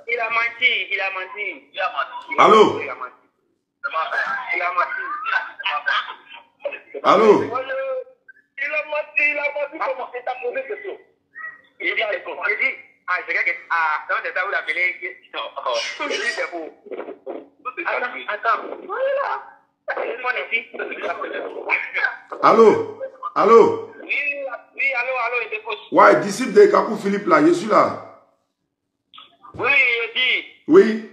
Il a menti, il a menti. Allô? Il a menti. Il a menti. Allô? Il a menti, comment c'est ta posé question. Il dit, ah, c'est que, ah, non, c'est ça, vous l'appelez, il dit, c'est faux. Attends, voilà. Allô? Allô? Oui, allô, il dépose. Ouais, disciple de Kakou Philippe là, je suis là. Oui, il dit. Oui.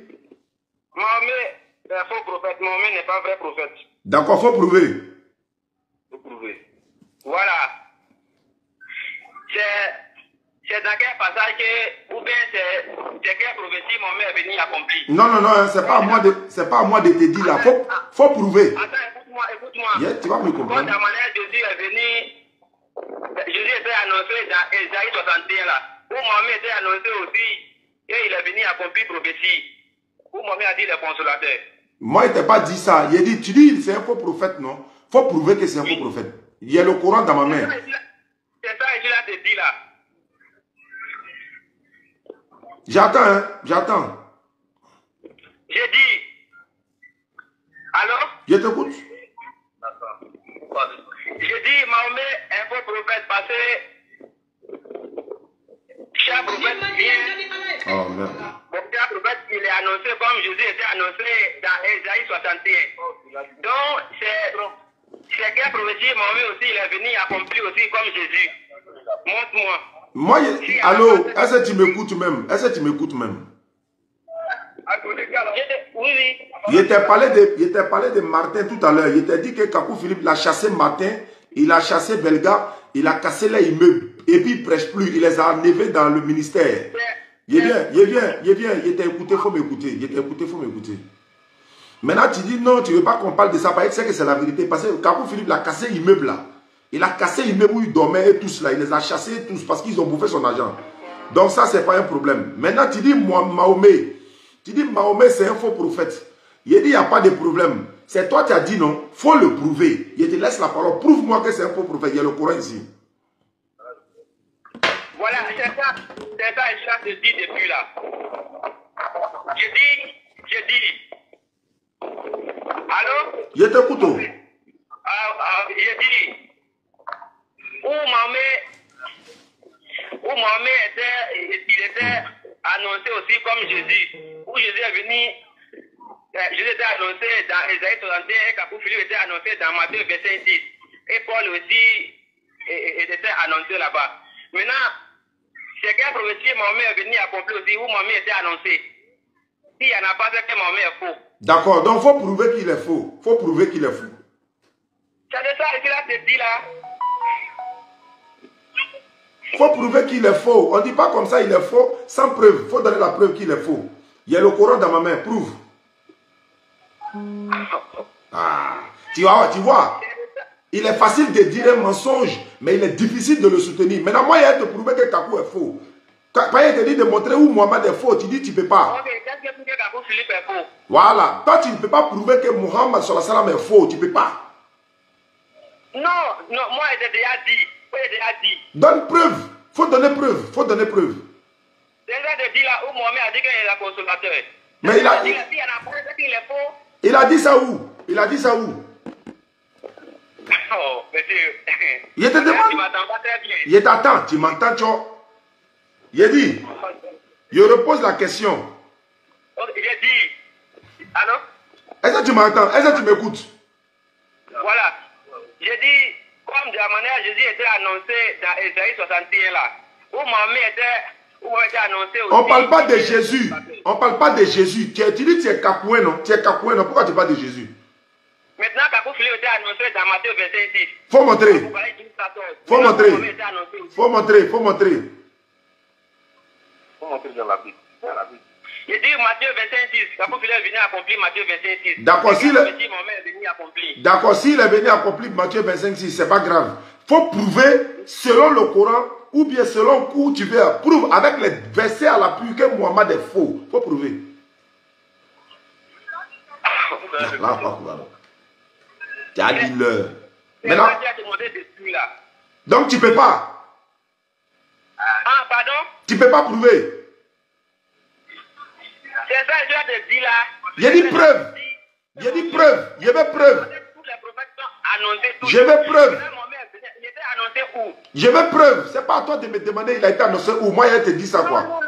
Mohamed est un faux prophète, Mohamed n'est pas un vrai prophète. D'accord, faut prouver. Faut prouver. Voilà. C'est dans quel passage que, ou bien c'est quelle prophétie Mohamed est venu accomplir? Non, non, non, c'est pas à moi de te dire là. Faut prouver. Attends, écoute-moi. Yeah, tu vas me comprendre. Quand ta manière Jésus est venu, Jésus était annoncé dans Ésaïe 61 là, où Mohamed était annoncé aussi, et il est venu accomplir prophétie, où Mohamed a dit le consolateur. Moi, il t'a pas dit ça. Il a dit, tu dis c'est un faux prophète, non? Faut prouver que c'est un faux prophète. Il y a le Coran dans ma main. C'est ça, je l'ai dit là. J'attends, hein? J'attends. J'ai dit. Alors? Je t'écoute. J'ai dit, Mahomet est un faux prophète parce que chaque prophète vient. Oh merde. Chaque prophète, il est annoncé comme Jésus était annoncé dans Ésaïe 61. Donc, c'est quelle prophétie Mahomet aussi, il est venu accomplir aussi comme Jésus. Montre-moi. Moi, allô, est-ce que tu m'écoutes même? Est-ce que tu m'écoutes même? Oui, oui. Il t'a parlé de Martin tout à l'heure. Il t'a dit que Kakou Philippe l'a chassé Martin, il a chassé Belga, il a cassé les immeubles. Et puis il ne prêche plus, il les a enlevés dans le ministère. Il t'a écouté, il faut m'écouter. Il t'a écouté, il faut m'écouter. Maintenant, tu dis non, tu ne veux pas qu'on parle de ça, parce que tu sais que c'est la vérité. Parce que Kakou Philippe l'a cassé l'immeuble là. Il a cassé l'immeuble où il dormait et tous là. Il les a chassés tous parce qu'ils ont bouffé son argent. Donc ça, ce n'est pas un problème. Maintenant, tu dis Mahomet. Tu dis Mahomet, c'est un faux prophète. Il dit, il n'y a pas de problème. C'est toi qui as dit non. Il faut le prouver. Il te laisse la parole. Prouve-moi que c'est un faux prophète. Il y a le Coran ici. Voilà, c'est ça, je te dis depuis là. Je dis. Allô? Je t'écoute. Je dis. Où Mohamed était annoncé aussi comme Jésus. Où Jésus est venu. Jésus était annoncé dans Ésaïe 61 et Kakou Philippe était annoncé dans Matthieu verset 10. Et Paul aussi était annoncé là-bas. Maintenant, c'est quelle prophétie Mohamed est venu accomplir aussi où Mohamed était annoncé. S'il n'y en a pas, c'est que Mohamed est faux. D'accord, donc il faut prouver qu'il est faux. Il faut prouver qu'il est faux. C'est de ça que là te dit là. Il faut prouver qu'il est faux. On ne dit pas comme ça, il est faux, sans preuve. Il faut donner la preuve qu'il est faux. Il y a le Coran dans ma main, prouve. Ah, tu vois, il est facile de dire un mensonge, mais il est difficile de le soutenir. Maintenant, moi, il y a de prouver que Kakou est faux. Quand il te dit de montrer où Mohamed est faux, tu dis tu ne peux pas. Ok, qu'est-ce que prouve que Kakou Philippe est faux? Voilà. Toi, tu ne peux pas prouver que Mohamed sallallahu alayhi wa sallam est faux. Tu ne peux pas. Non, moi, j'ai déjà dit. Donne preuve. Il faut donner preuve. Faut donner preuve. C'est ça de dire là où Mohamed a dit qu'il est la consolateur. Mais il a dit. Il a dit ça où? Il a dit ça où? Oh, monsieur. Il te demande. Tu m'entends pas très bien. Il t'attend. Tu m'entends, tu vois? Il dit. Je repose la question. J'ai dit. Allô? Est-ce que tu m'entends? Est-ce que tu m'écoutes? Voilà. J'ai dit, comme de la manière Jésus était annoncé dans Ésaïe 61 là, où Mohamed était annoncé aussi. On ne parle pas de Jésus. On ne parle pas de Jésus. Tu dis tu es Kakoué, non? Tu es Kakoué, non? Pourquoi tu parles de Jésus? Maintenant, Kakou Philippe était annoncé dans Matthieu verset 6. Faut montrer. Faut montrer. Faut montrer. Faut montrer. Faut montrer dans la Bible. Il dit Matthieu 25, 6. Kakou Philippe est venu accomplir Matthieu 25, 6. D'accord, s'il est venu accomplir Matthieu 25, 6, c'est pas grave. Faut prouver selon le Coran ou bien selon où tu veux. Prouve avec les versets à l'appui que Mohamed est faux. Faut prouver. Tu as dit l'heure. Maintenant. Donc tu peux pas. Ah, pardon? Tu peux pas prouver. C'est ça, je dois te dire là. J'ai dit preuve. J'ai dit preuve. Je veux preuve. Tous les prophètes sont annoncés. Je veux preuve. Il était annoncé où? Je veux preuve. C'est pas à toi de me demander il a été annoncé où. Moi, il te dit ça quoi. Non.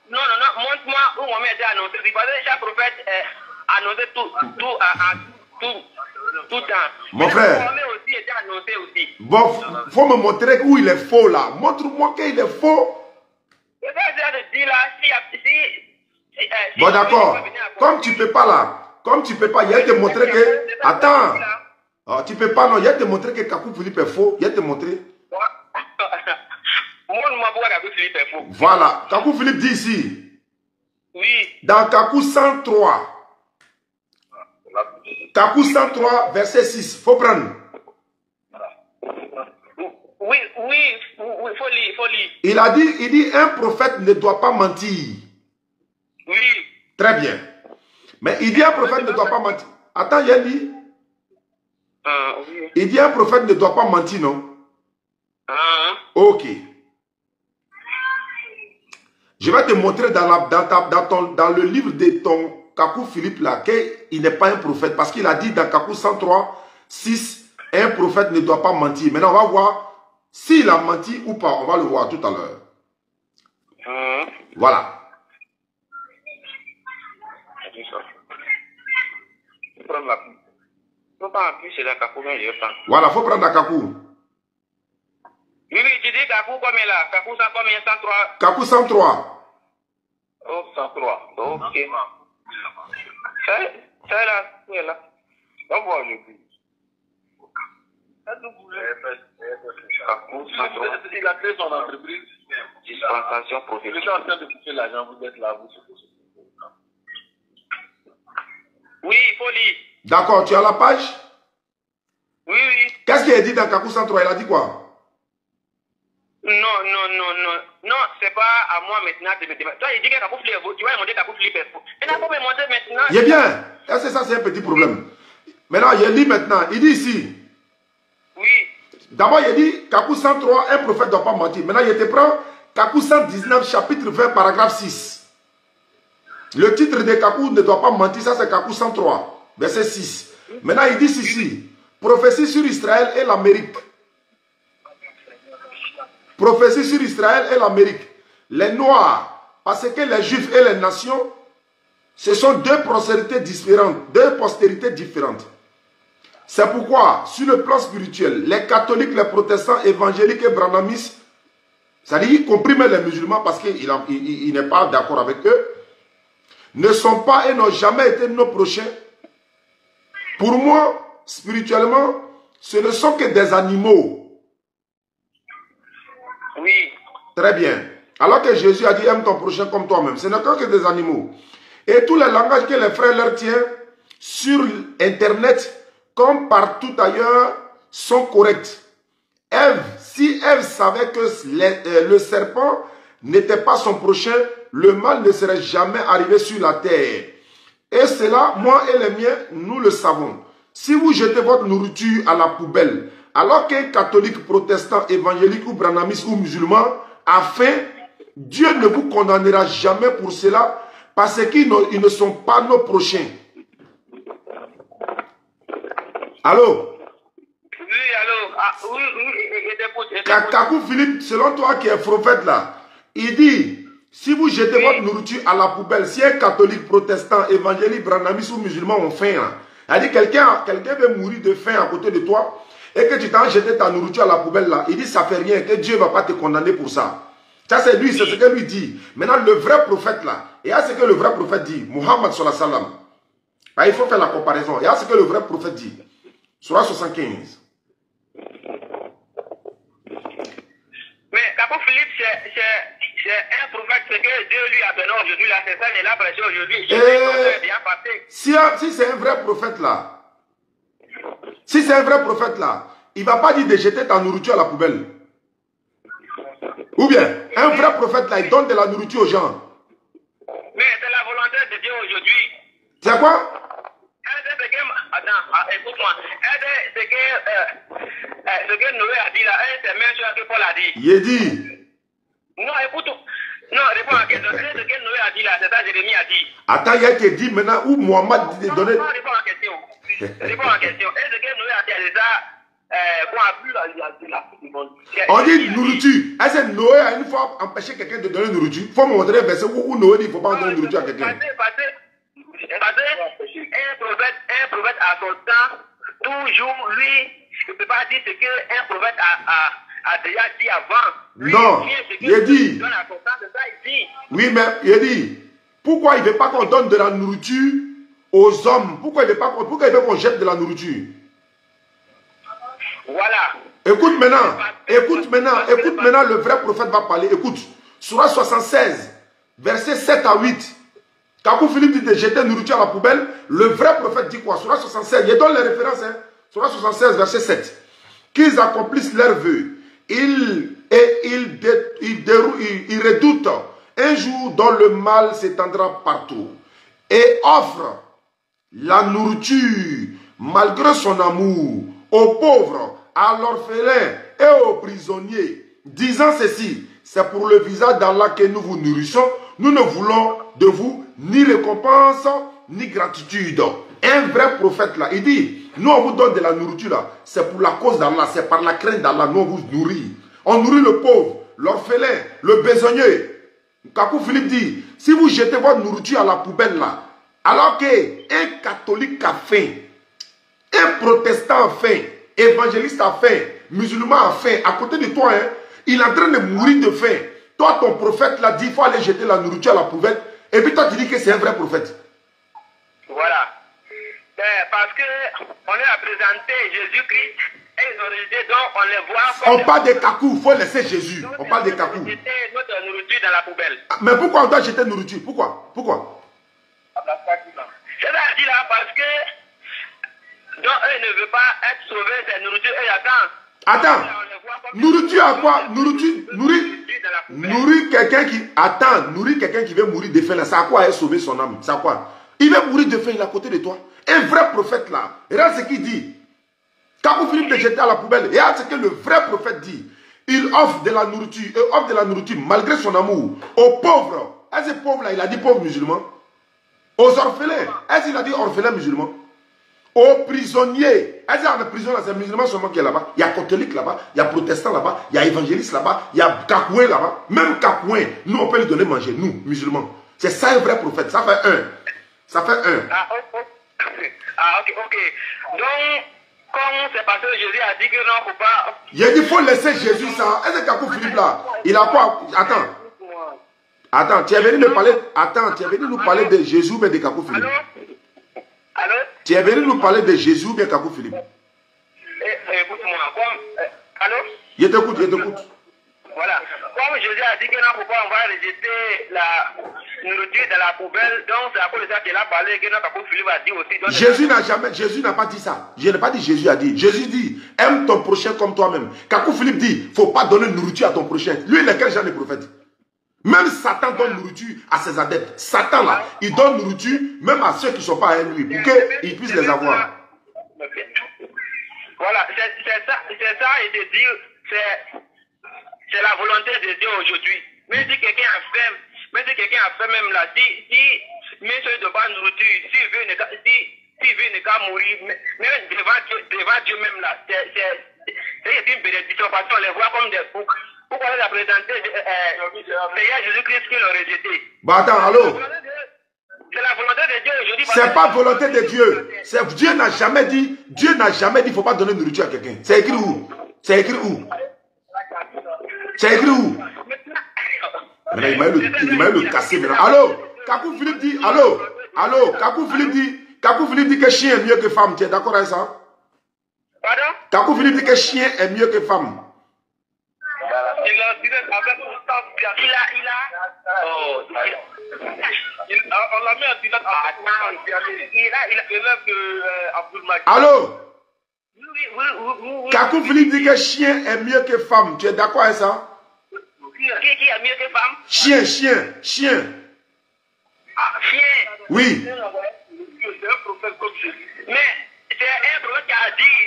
Montre-moi où Mohamed a été annoncé. Parce que chaque prophète est annoncé tout temps. Mon frère. Mohamed aussi était annoncé aussi. Bon, faut me montrer où il est faux là. Montre-moi qu'il est faux. Je vais te dire là, Bon, d'accord. Comme tu peux pas là. Comme tu peux pas, il va te montrer que. Attends. Oh, tu peux pas, non. Il va te montrer que Kakou Philippe est faux. Il va te montrer. Montre-moi pourquoi Kakou Philippe est faux. Voilà. Kakou Philippe dit ici. Oui. Dans Kakou 103. Kakou 103, verset 6. Faut prendre. Oui, faut lire. Il dit, un prophète ne doit pas mentir. Oui. Très bien. Mais il dit un prophète ne doit pas mentir. Attends, Yali. Oui. Il dit un prophète ne doit pas mentir, non? Ok. Je vais te montrer dans le livre de ton Kakou Philippe là qu'il n'est pas un prophète. Parce qu'il a dit dans Kakou 103, 6, un prophète ne doit pas mentir. Maintenant, on va voir s'il a menti ou pas. On va le voir tout à l'heure. Voilà. Voilà, il faut prendre la Kakou. Oui, tu dis Kakou combien là? Kakou 100 combien? 103? Kakou 103. Oh, 103. Ok. C'est là, où est là? On va voir aujourd'hui. Kakou 103. Il a créé son entreprise. Dispensation prophétique. Vous êtes en train de toucher l'argent, vous êtes là, vous. Oui, il faut lire. D'accord, tu as la page? Oui. Qu'est-ce qu'il a dit dans Kakou 103? Il a dit quoi? Non, c'est pas à moi maintenant de me demander. Toi, il dit que Kakou Philippe est faux. Tu vas me demander Kakou Philippe est faux. Il n'a pas me demander maintenant. Il est bien. Est-ce que ça, c'est un petit problème? Maintenant, il lit maintenant. Il dit ici. Oui. D'abord, il dit Kakou 103, un prophète ne doit pas mentir. Maintenant, il te prend Kakou 119, chapitre 20, paragraphe 6. Le titre de Kakou ne doit pas mentir. Ça, c'est Kakou 103, verset 6. Maintenant, il dit ici, prophétie sur Israël et l'Amérique. Prophétie sur Israël et l'Amérique. Les Noirs, parce que les Juifs et les nations, ce sont deux postérités différentes. C'est pourquoi, sur le plan spirituel, les catholiques, les protestants, évangéliques et branhamistes, c'est-à-dire y compris même les musulmans, parce qu'il n'est pas d'accord avec eux, ne sont pas et n'ont jamais été nos prochains. Pour moi, spirituellement, ce ne sont que des animaux. Oui. Très bien. Alors que Jésus a dit, aime ton prochain comme toi-même. Ce n'est que des animaux. Et tous les langages que les frères leur tiennent sur Internet, comme partout ailleurs, sont corrects. Si Ève savait que le serpent n'était pas son prochain, le mal ne serait jamais arrivé sur la terre. Et cela, moi et les miens, nous le savons. Si vous jetez votre nourriture à la poubelle, alors qu'un catholique, protestant, évangélique ou branhamiste ou musulman a faim, Dieu ne vous condamnera jamais pour cela parce qu'ils ne sont pas nos prochains. Allô? Oui, allô? Ah, oui, Kakou Philippe, selon toi qui est prophète là, il dit, si vous jetez votre nourriture à la poubelle, si un catholique, protestant, évangélique, branhamiste ou musulman ont faim, là, il dit quelqu'un veut mourir de faim à côté de toi et que tu t'as jeté ta nourriture à la poubelle là, il dit ça fait rien, que Dieu ne va pas te condamner pour ça. Ça c'est lui, c'est ce que lui dit. Maintenant le vrai prophète là, et à ce que le vrai prophète dit, Muhammad sallallahu alayhi wa sallam, il faut faire la comparaison, et à ce que le vrai prophète dit, Surah 75. Mais Kakou Philippe, c'est un prophète, ce que Dieu lui a donné aujourd'hui, là, c'est ça, il a prêché aujourd'hui. Bien passé. Si c'est un vrai prophète là, il ne va pas dire de jeter ta nourriture à la poubelle. Ou bien, un vrai prophète là, il donne de la nourriture aux gens. Mais c'est la volonté de Dieu aujourd'hui. C'est quoi? Attends, écoute-moi. Ce que Noé a dit là, c'est même chose que Paul a dit. Il dit. Non, écoute. Non, réponds à la question. C'est ce que Noé a dit là, c'est ça Jérémie a dit. Attends, il y a été dit maintenant où Mohamed dit de donner. Non, réponds à la question. Réponds à la question. Est-ce que Noé a dit à ça qu'on a plus la coupe du monde? On dit nourriture. Est-ce que Noé a une fois empêché quelqu'un de donner nourriture? Il faut me montrer un verset où Noé dit qu'il ne faut pas donner nourriture à quelqu'un. Parce qu'un prophète à son temps, toujours lui, je ne peux pas dire ce qu'un prophète a déjà dit avant. Lui, Non, il dit. Oui, mais il dit, pourquoi il ne veut pas qu'on donne de la nourriture aux hommes? Pourquoi il veut qu'on jette de la nourriture? Voilà. Écoute maintenant, le vrai prophète va parler. Écoute, Sourate 76, versets 7 à 8. Quand Philippe dit de jeter nourriture à la poubelle, le vrai prophète dit quoi? Sourate 76, je donne les références. Hein. Sourate 76, verset 7. Qu'ils accomplissent leurs vœux. Ils redoutent un jour dont le mal s'étendra partout. Et offrent la nourriture, malgré son amour, aux pauvres, à l'orphelin et aux prisonniers, disant ceci: c'est pour le visage d'Allah que nous vous nourrissons. Nous ne voulons de vous ni récompense ni gratitude. Un vrai prophète là, il dit: nous on vous donne de la nourriture là, c'est pour la cause d'Allah, c'est par la crainte d'Allah, nous on vous nourrit. On nourrit le pauvre, l'orphelin, le besogneux. Kakou Philippe dit: si vous jetez votre nourriture à la poubelle là, alors qu'un catholique a faim, un protestant a faim, évangéliste a faim, musulman a faim, à côté de toi, hein, il est en train de mourir de faim. Toi, ton prophète l'a dit, il faut aller jeter la nourriture à la poubelle. Et puis toi, tu dis que c'est un vrai prophète. Voilà. Parce qu'on leur a présenté Jésus-Christ et ils ont rejeté, donc on les voit. On parle de Kakou, il faut laisser Jésus. Donc, on parle de Kakou. On jeter notre nourriture dans la poubelle. Mais pourquoi on doit jeter nourriture? Pourquoi? C'est-à-dire là, parce que donc, eux ne veulent pas être sauvés, c'est nourriture, eux attendent. Attends, nourriture à quoi? Nourrir quelqu'un qui... Attends, nourrir quelqu'un qui veut mourir de faim, là, c'est à quoi sauver son âme? C'est à quoi? Il veut mourir de faim, il est à côté de toi. Un vrai prophète là, regarde ce qu'il dit. Quand vous finissez de jeter à la poubelle, regarde ce que le vrai prophète dit. Il offre de la nourriture, malgré son amour, aux pauvres. Est-ce que pauvre là, il a dit pauvre musulman? Aux orphelins, est-ce qu'il a dit orphelin musulman? Aux prisonniers, est-ce qu'il y a des prisons là, c'est musulman seulement qui est là-bas? Il y a catholique là-bas, il y a protestant là-bas, il y a évangéliste là-bas, il y a kakouin là-bas. Même kakouin, nous on peut lui donner manger, nous, musulmans. C'est ça un vrai prophète, ça fait un. Ça fait un. Ok. Donc, comme c'est parce que Jésus a dit que non, faut pas... Il a dit, il faut laisser Jésus ça. Est-ce que Kakou Philippe là, il a quoi? Attends, tu es venu nous parler... Attends, tu es venu nous parler de Jésus ou bien de Kakou Philippe? Allô? Tu es venu nous parler de Jésus ou bien Kakou Philippe? Écoute-moi, allô? Je t'écoute. Voilà. Comme Jésus a dit que non, pourquoi on va rejeter la nourriture dans la poubelle, donc c'est à cause de ça qu'il a parlé, que notre Kakou Philippe a dit aussi. Donc Jésus n'a pas dit ça. Je n'ai pas dit Jésus a dit. Jésus dit, aime ton prochain comme toi-même. Kakou Philippe dit, il ne faut pas donner nourriture à ton prochain. Lui, il est quel genre de prophète? Même Satan donne nourriture à ses adeptes. Satan là, il donne nourriture même à ceux qui ne sont pas à lui, pour qu'ils puissent les avoir. Voilà, c'est ça, et de dire, c'est la volonté de Dieu aujourd'hui. Même si quelqu'un a faim, même là, mais celui de pas nourriture, s'il veut ne pas mourir, même devant Dieu même là, c'est une bénédiction parce qu'on les voit comme des boucs. Pourquoi on les a présentés Seigneur Jésus-Christ qui l'ont rejeté? Bah attends, allô? C'est la volonté de Dieu aujourd'hui. C'est pas volonté de Dieu. Dieu n'a jamais dit, il ne faut pas donner nourriture à quelqu'un. C'est écrit où? C'est écrit où? Il m'a eu le cassé maintenant. Allô? Kakou Philippe dit, Kakou Philippe dit que chien est mieux que femme. Tu es d'accord avec ça? Pardon? Kakou Philippe dit que chien est mieux que femme. On l'a mis en pilote. Allô? Kakou Philippe dit que chien est mieux que femme. Tu es d'accord avec ça? Qui est mieux que femme? Chien. Ah, chien. Oui. C'est un prophète comme Jésus. Mais c'est un prophète qui a dit,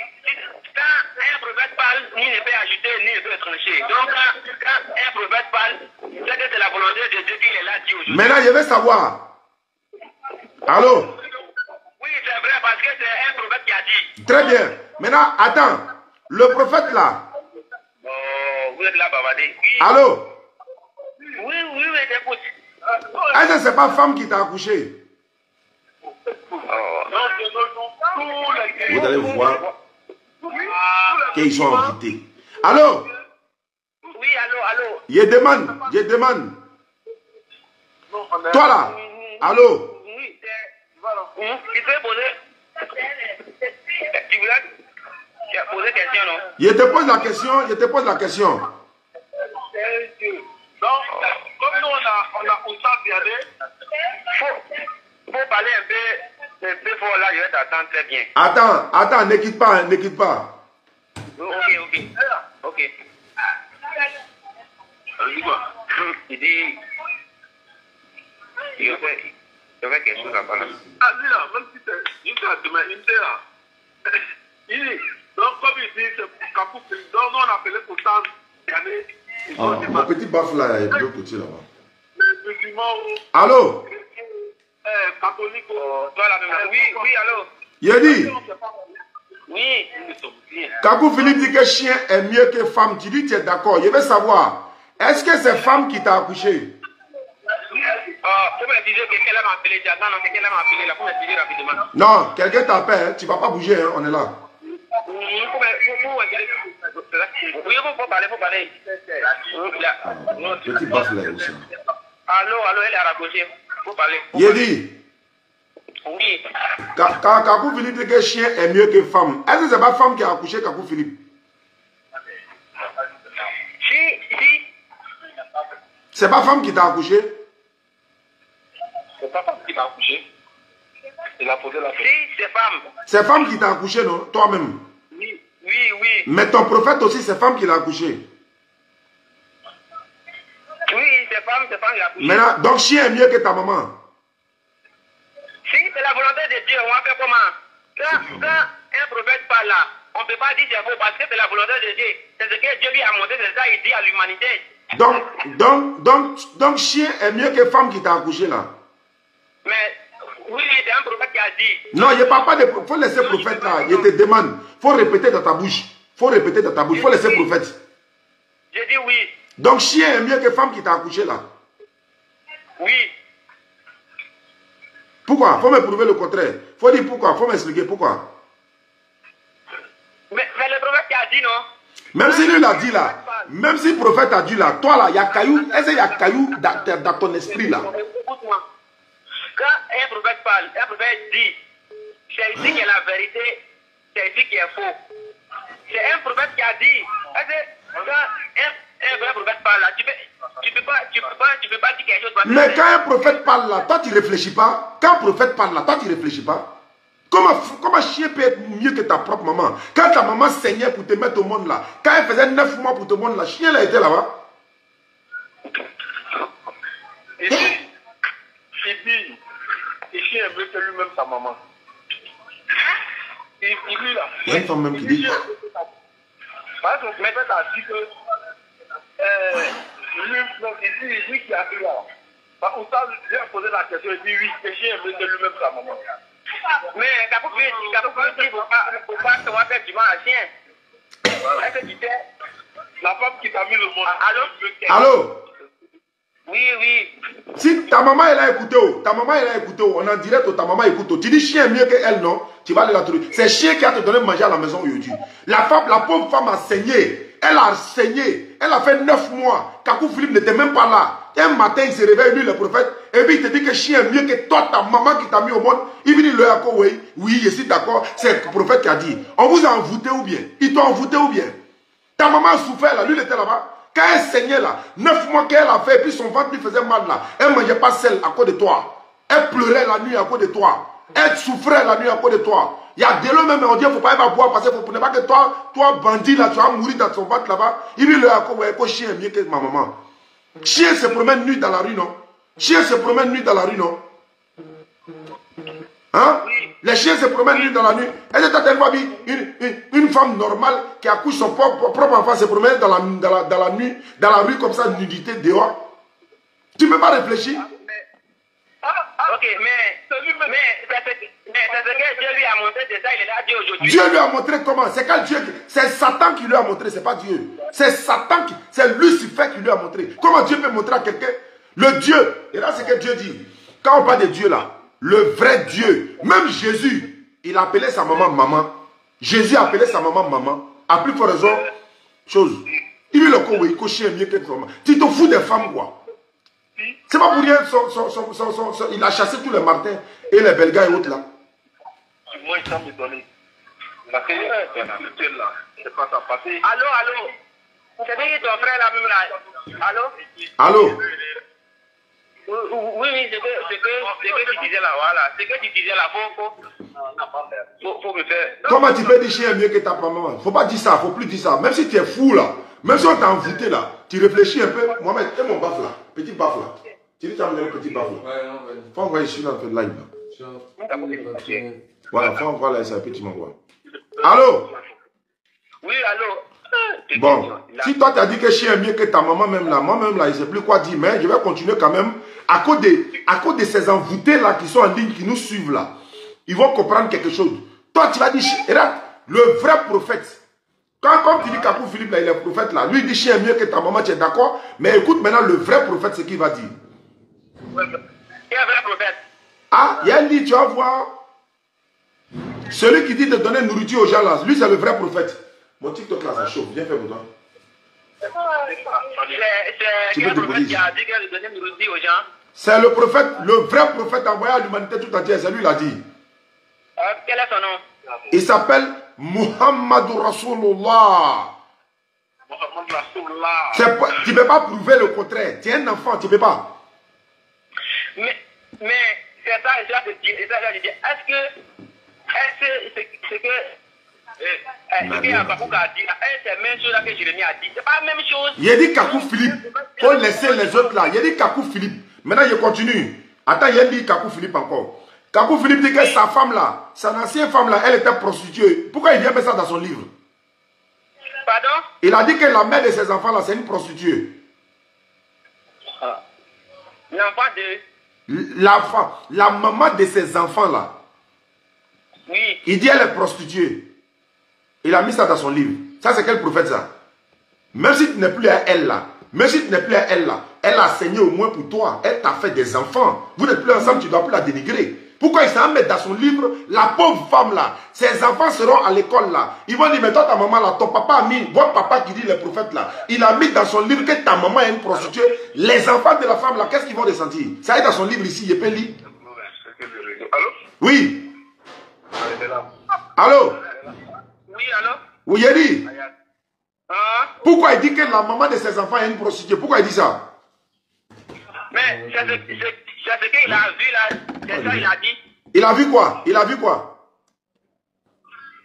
quand un prophète parle, ni ne peut ajouter, ni ne peut trancher. Donc quand un prophète parle, c'est que c'est la volonté de Dieu qu'il est là dit aujourd'hui. Maintenant, je vais savoir. Allô? Oui, c'est vrai, parce que c'est un prophète qui a dit. Très bien. Maintenant, attends. Le prophète là. Oh, vous êtes là, Babadé. Oui. Allô? Oui, j'écoute. Est-ce que c'est pas femme qui t'a accouché? Vous allez voir qu'ils sont invités. Allô? Oui, allô. Je demande. Toi là? Allô? Oui, tu peux poser. Tu as posé question, non? Je te pose la question. Donc, comme nous, on a regardé, faut parler un peu fort là, je vais t'attendre très bien. Attends, ne quitte pas. Ok. Il dit, il fait quelque chose à parler. Ah, lui là, même si c'est une carte de main, une terre là. Il dit, donc comme il dit, c'est Kapou, donc nous on appelait pour ça, Mon petit baf là, il est de l'autre côté là-bas. les musulmans, Allô? catholiques, Toi là même. Oui, allô. Il dit, Oui. Kakou Philippe dit que chien est mieux que femme. Tu dis tu es d'accord. Je veux savoir, est-ce que c'est femme qui t'a accouché? Faut me dire que quelqu'un m'a appelé. Non, quelqu'un m'a appelé là. Faut me dire rapidement. Non, quelqu'un t'appelle, hein. Tu ne vas pas bouger, hein. On est là. Faut parler. Petit baf là aussi. Allô, elle est raccrochée. Faut parler. Il dit, Oui. Kakou Philippe dit que chien est mieux que femme. Est-ce que c'est pas femme qui a accouché Kakou Philippe? Si. C'est pas femme qui t'a accouché? c'est pas femme qui t'a accouché. Il a posé la question. Si, c'est femme. C'est femme qui t'a accouché, non? Toi-même. Oui. Mais ton prophète aussi, c'est femme qui l'a accouché. Oui, c'est femme qui a accouché. Maintenant, donc chien est mieux que ta maman. Si c'est la volonté de Dieu, on va faire comment? Quand un prophète parle là, on ne peut pas dire c'est faux parce que c'est la volonté de Dieu. C'est ce que Dieu lui a montré, c'est ça il dit à l'humanité. Donc chien est mieux que femme qui t'a accouché là. Mais oui, c'est un prophète qui a dit. Non, il ne parle pas de... Il faut laisser prophète là. Je te demande. Il faut répéter dans ta bouche. Il faut laisser prophète. Je dis oui. Donc chien est mieux que femme qui t'a accouché là. Oui. Pourquoi? Il faut me prouver le contraire. Il faut dire pourquoi. Il faut m'expliquer pourquoi. Mais le prophète qui a dit non. Même si lui l'a dit là, même si le prophète a dit là, toi là, il y a caillou, est-ce qu'il y a caillou dans ton esprit là? Écoute-moi. Quand un prophète parle, un prophète dit, c'est ici qui est la vérité, c'est ici qui est faux. C'est un prophète qui a dit, quand un vrai prophète parle là, tu peux pas dire quelque chose. Mais quand un prophète parle là, toi tu réfléchis pas. Quand un prophète parle là, toi tu réfléchis pas. Comment chien peut être mieux que ta propre maman? Quand ta maman saignait pour te mettre au monde là, quand elle faisait 9 mois pour te monde là, chien là était là-bas. Il dit, le chien est mieux que lui-même sa maman. Il dit là. Il y a une femme même qui dit. Parce que le prophète a dit que lui qui a dit là. Où ça, j'ai posé la question, il dit oui, le chien est mieux que lui-même sa maman. Mais Kapou dit, il ne faut pas se voir faire du mal à chien. Est-ce que tu sais? La femme qui t'a mis le monde. Allô? Oui. Si ta maman elle a écouté, on en direct, ta maman écoute. Tu dis chien est mieux qu'elle, non? Tu vas aller la trouver. C'est chien qui a te donné manger à la maison aujourd'hui. La pauvre femme a saigné. Elle a saigné. Elle a fait 9 mois. Kakou Philippe n'était même pas là. Un matin, il se réveille, lui, le prophète. Et puis, il te dit que chien est mieux que toi, ta maman qui t'a mis au monde. Il dit, oui, je suis d'accord. C'est le prophète qui a dit. On vous a envoûté ou bien? Ils t'ont envoûté ou bien? Ta maman a souffert là. Lui, il était là-bas. Quand elle saignait là, 9 mois qu'elle a fait, et puis son ventre lui faisait mal là. Elle ne mangeait pas sel à cause de toi. Elle pleurait la nuit à cause de toi. Elle souffrait la nuit à cause de toi. Il y a de l'eau même, on dit qu'il ne faut pas boire parce qu'il ne faut pas que toi, bandit là, tu vas mourir dans son ventre là-bas. Il dit, le chien est mieux que ma maman. Chien se promène nuit dans la rue, non? Chien se promène nuit dans la rue, non? Hein? Les chiens se promènent nuit dans la nuit. Est-ce que tu as tellement vu une femme normale qui accouche son propre enfant se promène dans la nuit, dans la rue comme ça, nudité dehors? Tu ne peux pas réfléchir. Ok, mais c'est ce que Dieu lui a montré, c'est ça, il l'a dit aujourd'hui. Dieu lui a montré comment? C'est quand Dieu, c'est Satan qui lui a montré, c'est pas Dieu. C'est Satan, c'est Lucifer qui lui a montré. Comment Dieu peut montrer à quelqu'un? Le Dieu, et là c'est ce que Dieu dit. Quand on parle de Dieu là, le vrai Dieu, même Jésus, il appelait sa maman maman. Jésus appelait sa maman maman. À plus forte raison, chose. Il veut le coup, il coche mieux que sa maman. Tu te fous des femmes quoi? C'est pas pour rien, il a chassé tous les Martins et les Belgas et autres là. Moi, je me donner. La série, c'est là. C'est pas ça passé. Allô? C'est bien ton frère là même là. Allô? Allô? Oui, c'est que tu disais là, voilà. C'est que tu disais là, faut me faire. Comment tu peux dire chien mieux que ta maman? Faut pas dire ça, faut plus dire ça. Même si tu es fou là, même si on t'a envoûté là, tu réfléchis un peu. Mohamed, et mon baffe là, petit baffe là. Tu dis tu as amené le petit baffe là. Faut envoyer ici dans le live là. Voilà, faut envoyer là, c'est un petit m'envoie. Allô? Oui, allô? Bon, si toi tu as dit que chien est mieux que ta maman même là, moi-même là, je ne sais plus quoi dire, mais je vais continuer quand même. À cause de ces envoûtés là qui sont en ligne, qui nous suivent là, ils vont comprendre quelque chose. Toi tu vas dire, regarde, le vrai prophète, comme tu dis Kakou Philippe là, il est prophète là, lui il dit chien est mieux que ta maman, tu es d'accord? Mais écoute maintenant le vrai prophète, ce qu'il va dire. Quel vrai prophète? Ah, il y a un livre, tu vas voir. Celui qui dit de donner nourriture aux gens là, lui c'est le vrai prophète. Mon TikTok là, ça chauffe. Viens faire pour toi. C'est quel prophète qui a dit qu'il donnait nourriture aux gens? C'est le prophète, le vrai prophète envoyé à l'humanité tout entière. C'est lui qui l'a dit. Quel est son nom? Il s'appelle Muhammadou Rasulullah. Tu ne peux pas prouver le contraire. Tu es un enfant, tu ne peux pas. Mais c'est ça, je te dis. Est-ce que ce que Kakou a dit, c'est la même chose que Jérémie a dit. C'est pas la même chose. Il a dit Kakou Philippe. Il faut laisser les autres là. Il a dit Kakou Philippe. Maintenant, je continue. Attends, il a dit Kakou Philippe encore. Kakou Philippe dit que sa femme là, sa ancienne femme là, elle était prostituée. Pourquoi il vient mettre ça dans son livre? Pardon? Il a dit que la mère de ses enfants là, c'est une prostituée. L'enfant de... La maman de ses enfants là. Oui. Il dit elle est prostituée. Il a mis ça dans son livre. Ça c'est quel prophète ça? Même si tu n'es plus à elle là. Même si tu n'es plus à elle là. Elle a saigné au moins pour toi. Elle t'a fait des enfants. Vous n'êtes plus ensemble, tu ne dois plus la dénigrer. Pourquoi il s'en met dans son livre? La pauvre femme là. Ses enfants seront à l'école là. Ils vont dire mais toi ta maman là. Ton papa a mis. Votre papa qui dit les prophètes là. Il a mis dans son livre que ta maman est une prostituée. Les enfants de la femme là. Qu'est-ce qu'ils vont ressentir? Ça est dans son livre ici. Je peux lire. Allô? Oui. Allô? Oui, allô? Oui, il dit. Hein? Pourquoi il dit que la maman de ses enfants est une prostituée? Pourquoi il dit ça? Mais c'est ce qu'il a vu là. C'est ça qu'il a dit. Il a vu quoi? Il a vu quoi?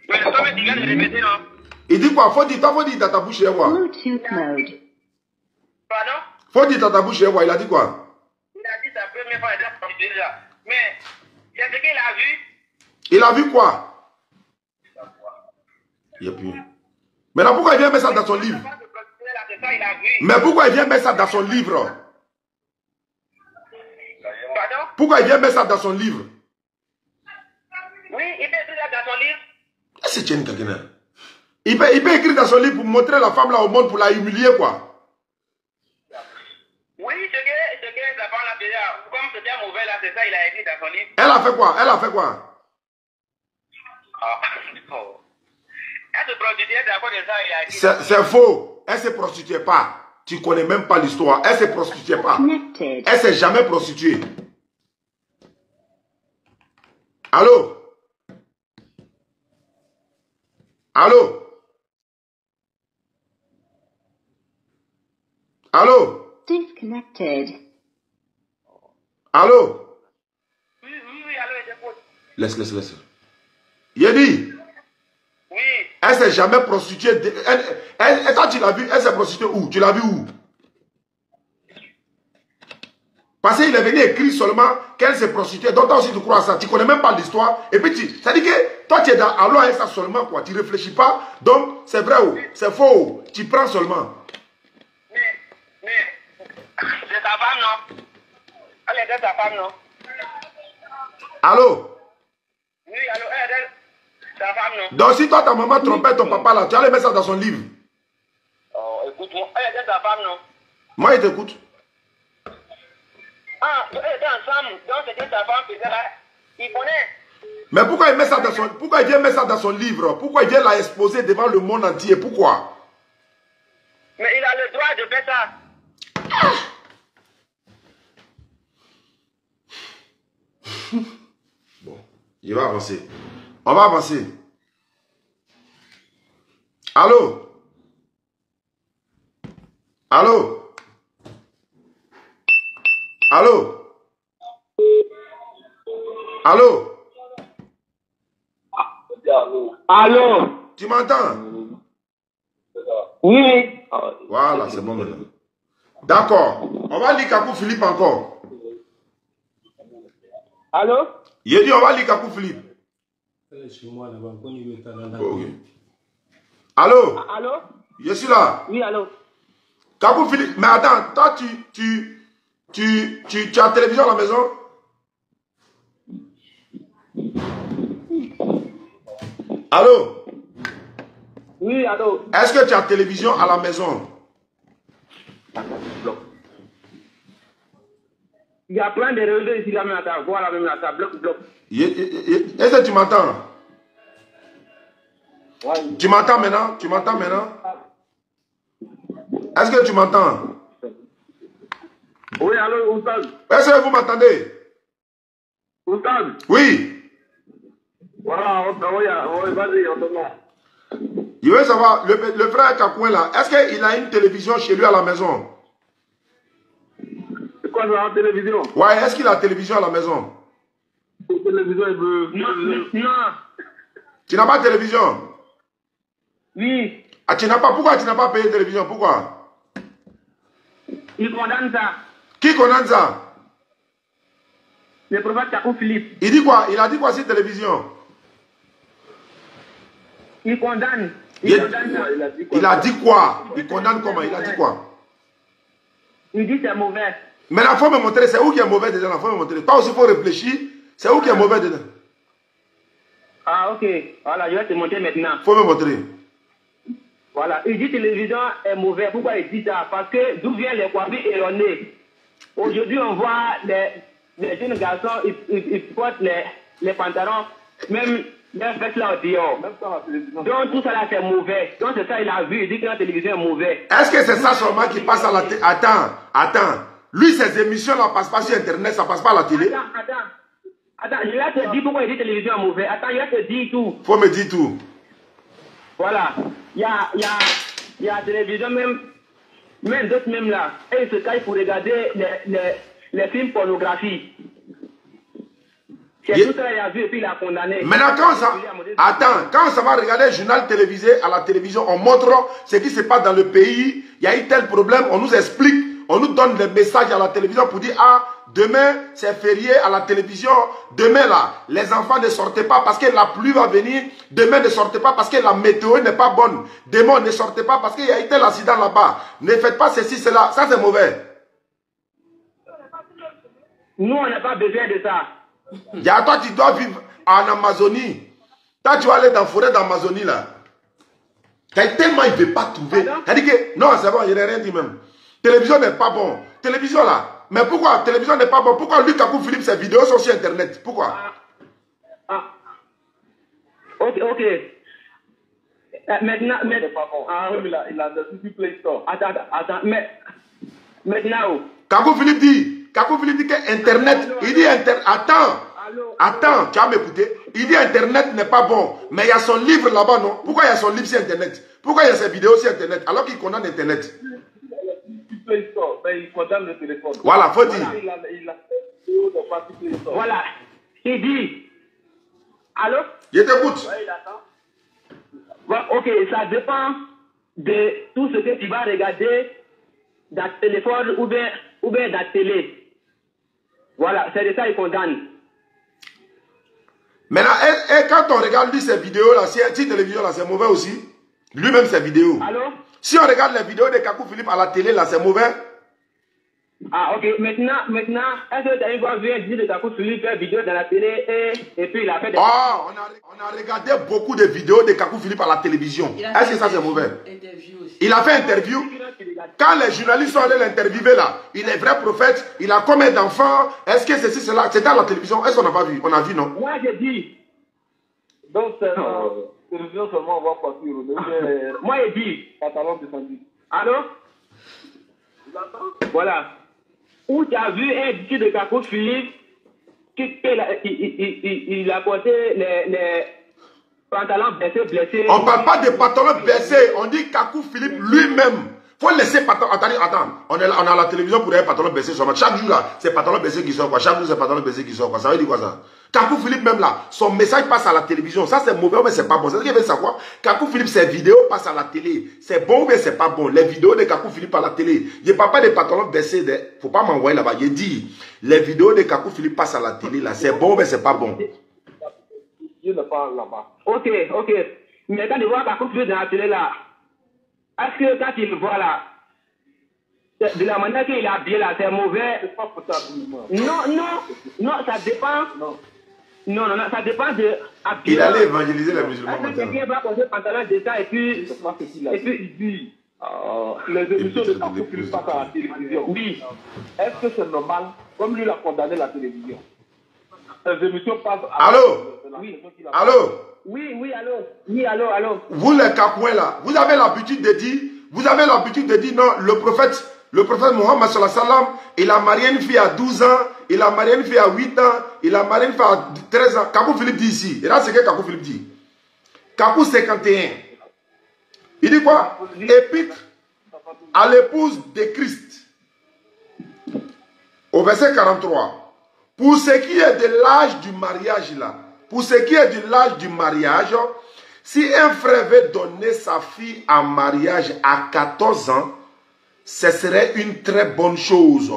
Mais le temps il vient de répéter, non? Il dit quoi? Faut dire dans ta bouche, quoi? Bluetooth mode. Pardon? Faut dire dans ta bouche, quoi? Il a dit quoi? Il a dit sa première fois, il a prostitué là. Mais c'est ce qu'il a vu. Il a vu quoi? Il n'y a plus. Maintenant, pourquoi il vient mettre ça dans son livre? Mais pourquoi il vient mettre ça dans son livre? Pardon? Pourquoi il vient mettre ça dans son livre? Oui, il peut écrire ça dans son livre. Est-ce que tu es une quelqu'un? Il peut écrire dans son livre pour montrer la femme là au monde, pour la humilier, quoi. Oui, ce que sa femme là faisait, comme c'était mauvais là, c'est ça, il a écrit dans son livre. Elle a fait quoi? Elle a fait quoi? Ah, oh. Elle se prostituait d'accord de ça, il a écrit. C'est faux. Elle ne se prostituait pas. Tu ne connais même pas l'histoire. Elle ne se prostituait pas. Connected. Elle ne s'est jamais prostituée. Allô? Allô? Allô? Disconnected. Allô? Oui, allô, j'écoute. Laisse. Il a dit. Oui. Elle s'est jamais prostituée. Toi, tu l'as vu, elle s'est prostituée où? Tu l'as vu où? Parce qu'il est venu écrire seulement qu'elle s'est prostituée. Donc toi aussi tu crois à ça. Tu ne connais même pas l'histoire. Et puis ça dit que toi tu es dans allons avec ça seulement quoi. Tu ne réfléchis pas. Donc c'est vrai ou c'est faux. Tu prends seulement. Mais c'est ta femme non? était sa femme, non? Allô? Oui, allô, elle était sa femme, non? Donc si toi ta maman trompait ton papa là, tu allais mettre ça dans son livre. Oh, écoute-moi, elle était sa femme, non? Moi, il t'écoute. Ah, donc elle était ensemble, donc c'était sa femme, peut-être, il connaît. Mais pourquoi il met ça dans son, pourquoi il vient mettre ça dans son livre? Pourquoi il vient la exposer devant le monde entier? Pourquoi? Mais il a le droit de faire ça. Bon, il va avancer. On va avancer. Allô? Allô? Allô? Allô? Allô? Tu m'entends? Oui. Voilà, c'est bon maintenant. D'accord. On va lire Kakou Philippe encore. Allô? Il dit on va lire Kakou Philippe. Ok. Allô? Allô? Je suis là. Oui, allô? Kakou Philippe. Mais attends, toi tu as la télévision à la maison? Allô? Oui, allô? Est-ce que tu as la télévision à la maison? Il y a plein de réseaux ici, là, même là, voilà, même là, ça bloque. Est-ce que tu m'entends? Ouais. Tu m'entends maintenant? Tu m'entends maintenant? Est-ce que tu m'entends? Oui, allô, Oustaz. Est-ce que vous m'entendez? Oustaz. Oui. Voilà, oui, vas-y, on te demande. Je veux savoir, le frère Kakouin là, est-ce qu'il a une télévision chez lui à la maison? C'est quoi ça, la télévision? Ouais, est-ce qu'il a la télévision à la maison? La télévision, il veut... Non. Tu n'as pas de télévision? Oui. Ah, tu n'as pas, pourquoi tu n'as pas payé de télévision? Pourquoi? Il condamne ça. Qui condamne ça? Le prophète Kakou Philippe. Il dit quoi? Il a dit quoi sur télévision? Il condamne. Il Condamne ça. il a dit quoi? Il condamne comment? Il a dit quoi? Il dit c'est mauvais. Mais il faut me montrer, c'est où qui est mauvais dedans? Il faut me montrer. Toi aussi, il faut réfléchir. C'est où qui est mauvais dedans? Ah, ok. Voilà, je vais te montrer maintenant. Il faut me montrer. Voilà. Il dit que télévision est mauvais. Pourquoi il dit ça? Parce que d'où viennent les coiffures erronées? Aujourd'hui, on voit les jeunes garçons, ils portent les pantalons, même les fesses là au dehors. Donc tout ça là c'est mauvais. Donc c'est ça il a vu, il dit que la télévision est mauvais. Est-ce que c'est ça seulement qui passe à la télé? Attends. Lui, ses émissions ne passent pas sur Internet, ça passe pas à la télé? Attends, je vais te dire pourquoi il dit télévision est mauvais. Attends, je vais te dire tout. Faut me dire tout. Voilà. Il y a la télévision même d'autres même là. Et ils se cachent pour regarder les films pornographiques. C'est tout ça qu'il a vu et puis il a condamné. Maintenant, quand ça va regarder un journal télévisé à la télévision, on montre ce qui se passe dans le pays, il y a eu tel problème, on nous explique, on nous donne des messages à la télévision pour dire, ah, demain c'est férié à la télévision, demain là, les enfants ne sortez pas parce que la pluie va venir, demain ne sortez pas parce que la météo n'est pas bonne, demain ne sortez pas parce qu'il y a eu tel accident là-bas, ne faites pas ceci, cela, ça c'est mauvais. Nous on n'a pas besoin de ça. Toi, tu dois vivre en Amazonie. Toi, tu vas aller dans la forêt d'Amazonie là. Tellement il ne veut pas trouver. Il dit que non, c'est bon, il n'a rien dit même. Télévision n'est pas bon. Télévision là. Mais pourquoi télévision n'est pas bon? Pourquoi lui, Kakou Philippe, ses vidéos sont sur Internet? Pourquoi? Ok. Maintenant, pas bon. Il a le Play Store. Attends, mais maintenant. Kakou Philippe dit que Internet, il dit attends, tu vas m'écouter. Il dit Internet n'est pas bon, mais il y a son livre là-bas, non? Pourquoi il y a son livre sur Internet? Pourquoi il y a ses vidéos sur Internet alors qu'il condamne Internet? Play Store, mais il condamne le téléphone. Voilà, faut dire. Voilà, il dit. Allô? Je t'écoute. Ok, ça dépend de tout ce que tu vas regarder dans le téléphone ou bien dans la télé. Voilà, c'est de ça qu'il condamne. Maintenant, et quand on regarde lui ces vidéos là, ces télévisions là, c'est mauvais aussi. Lui-même ses vidéos. Allô? Si on regarde les vidéos de Kakou Philippe à la télé là, c'est mauvais. Ah, ok. Maintenant, est-ce que tu as une fois vu un disque de Kakou Philippe faire vidéo dans la télé et puis il a fait des... Oh, on a regardé beaucoup de vidéos de Kakou Philippe à la télévision. Est-ce que ça c'est mauvais? Il a fait interview. Quand les journalistes sont allés l'interviewer là, il est vrai prophète, il a combien d'enfants? Est-ce que ceci, cela? C'était à la télévision. Est-ce qu'on n'a pas vu? On a vu, non? Moi, j'ai dit. Donc, c'est la télévision seulement, on va partir. Moi, j'ai dit. Pantalon descendu. Allô? Voilà. Où tu as vu un disque de Kakou Philippe il a porté les pantalons baissés, blessés. On ne parle pas de pantalons baissés, on dit Kakou Philippe lui-même. Il faut laisser pantalon. Attends, on est à la télévision pour les pantalons baissés seulement. Chaque jour là, c'est pantalons baissés qui sortent quoi. Chaque jour c'est pantalons baissés qui sortent quoi. Ça veut dire quoi ça? Kakou Philippe même là, son message passe à la télévision. Ça c'est mauvais mais c'est pas bon. C'est ce qu'il veut savoir. Kakou Philippe, ses vidéos passent à la télé. C'est bon mais c'est pas bon. Les vidéos de Kakou Philippe à la télé. Je ne parle pas des pantalons baissés. Faut pas m'envoyer là-bas. Je dis, les vidéos de Kakou Philippe passent à la télé là. C'est bon mais c'est pas bon. Je ne parle là-bas. Ok. Mais quand tu vois Kakou Philippe dans la télé là, est-ce que quand tu le vois là, de la manière qu'il est habillé là, c'est mauvais? C'est pas pour ça, Non, ça dépend. Non, ça dépend de Il allait évangéliser les musulmans. Est-ce que quelqu'un va porter pantalon de ça et puis il dit les émissions de Kakou Philippe passent à la télévision. Oui. Est-ce que c'est normal, comme lui l'a condamné la télévision? Les émissions passent à Allô? Oui. Allô? Oui, allô. Vous les Kakouins là, vous avez l'habitude de dire, non, le prophète Mohammed sallallahu alayhi wa sallam, il a marié une fille à 12 ans, il a marié une fille à 8 ans, il a marié une fille à 13 ans. Kakou Philippe dit ici, et là c'est que Kakou Philippe dit. Kakou 51. Il dit quoi? Épître à l'épouse de Christ. Au verset 43. Pour ce qui est de l'âge du mariage là, si un frère veut donner sa fille en mariage à 14 ans, ce serait une très bonne chose.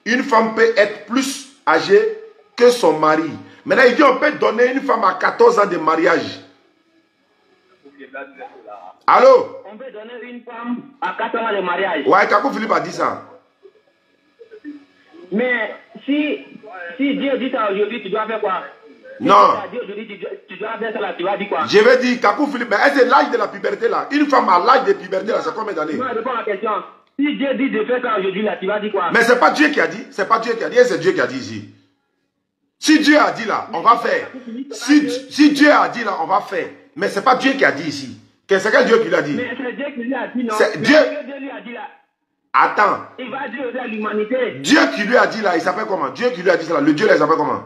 Une femme peut être plus âgée que son mari. Maintenant, il dit on peut donner une femme à 14 ans de mariage. Allô? On peut donner une femme à 14 ans de mariage. Ouais, Kakou Philippe a dit ça. Mais si Dieu dit ça aujourd'hui, tu dois faire quoi? Non. Tu dois faire ça là, tu vas dire quoi? Je vais dire, Kakou Philippe, c'est l'âge de la puberté là. Une femme à l'âge de puberté là, c'est combien d'années? Non, réponds à la question. Si Dieu dit de faire ça aujourd'hui là, tu vas dire quoi? Mais c'est pas Dieu qui a dit. C'est pas Dieu qui a dit, c'est Dieu qui a dit ici. Si Dieu a dit là, on va faire. Si Dieu a dit là, on va faire. Mais c'est pas Dieu qui a dit ici. C'est quel Dieu qui l'a dit? Mais c'est Dieu qui lui a dit non. C'est Dieu. Lui a dit là. Attends. Il va dire à l'humanité. Dieu qui lui a dit là, il s'appelle comment? Dieu qui lui a dit ça là, le Dieu là, il s'appelle comment?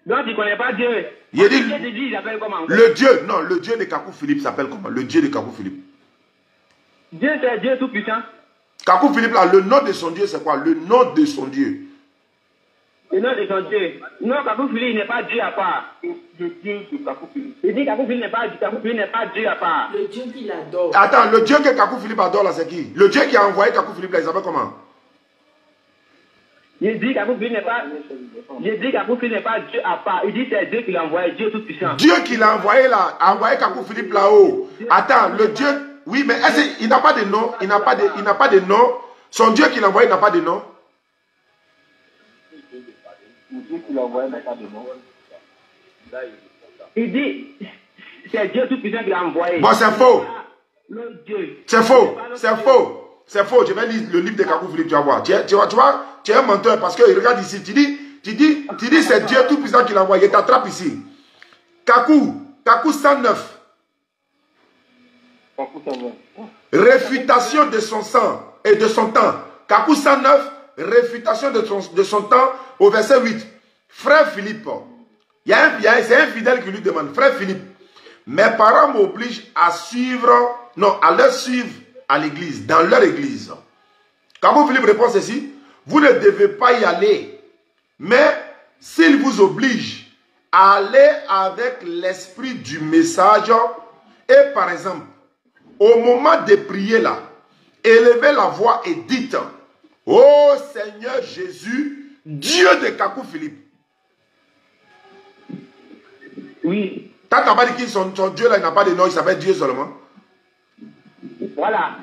Donc tu ne connais pas Dieu. Il dit, il s'appelle comment? Le Dieu, non, le Dieu de Kakou Philippe s'appelle comment? Le Dieu de Kakou Philippe. Dieu c'est Dieu tout puissant. Kakou Philippe là, le nom de son Dieu c'est quoi? Le nom de son Dieu. Le nom de son Dieu. Non, Kakou Philippe n'est pas Dieu à part. Le Dieu de Kakou Philippe. Il dit Kakou Philippe n'est pas Dieu à part. Le Dieu qu'il adore. Attends, le Dieu que Kakou Philippe adore là, c'est qui? Le Dieu qui a envoyé Kakou Philippe là, il s'appelle comment? Il dit Kakou Philippe n'est pas Dieu à part. Il dit c'est Dieu qui l'a envoyé, Dieu tout puissant. Dieu qui l'a envoyé là, a envoyé Kakou Philippe là-haut. Attends, le Dieu, oui, mais il n'a pas de nom, il n'a pas de nom. Son Dieu qui l'a envoyé n'a pas de nom. Dieu qui l'a envoyé n'a pas de nom. Il dit c'est Dieu tout puissant qui l'a envoyé. Bon, c'est faux. C'est faux. C'est faux. Je vais lire le livre de Kakou Philippe, tu vas voir. Tu vois, tu es un menteur parce que regarde ici, tu dis c'est Dieu tout puissant qui l'a envoyé. Il t'attrape ici. Kakou 109. Réfutation de son sang et de son temps. Kakou 109, réfutation de son temps au verset 8. Frère Philippe, c'est un fidèle qui lui demande, frère Philippe, mes parents m'obligent à leur suivre à l'église, dans leur église. Kakou Philippe répond ceci, vous ne devez pas y aller, mais s'il vous oblige, allez avec l'esprit du message et par exemple, au moment de prier là, élevez la voix et dites, ô Seigneur Jésus, Dieu de Kakou Philippe. Oui. T'as pas dit que son Dieu là, il n'a pas de nom, il s'appelle Dieu seulement. Voilà.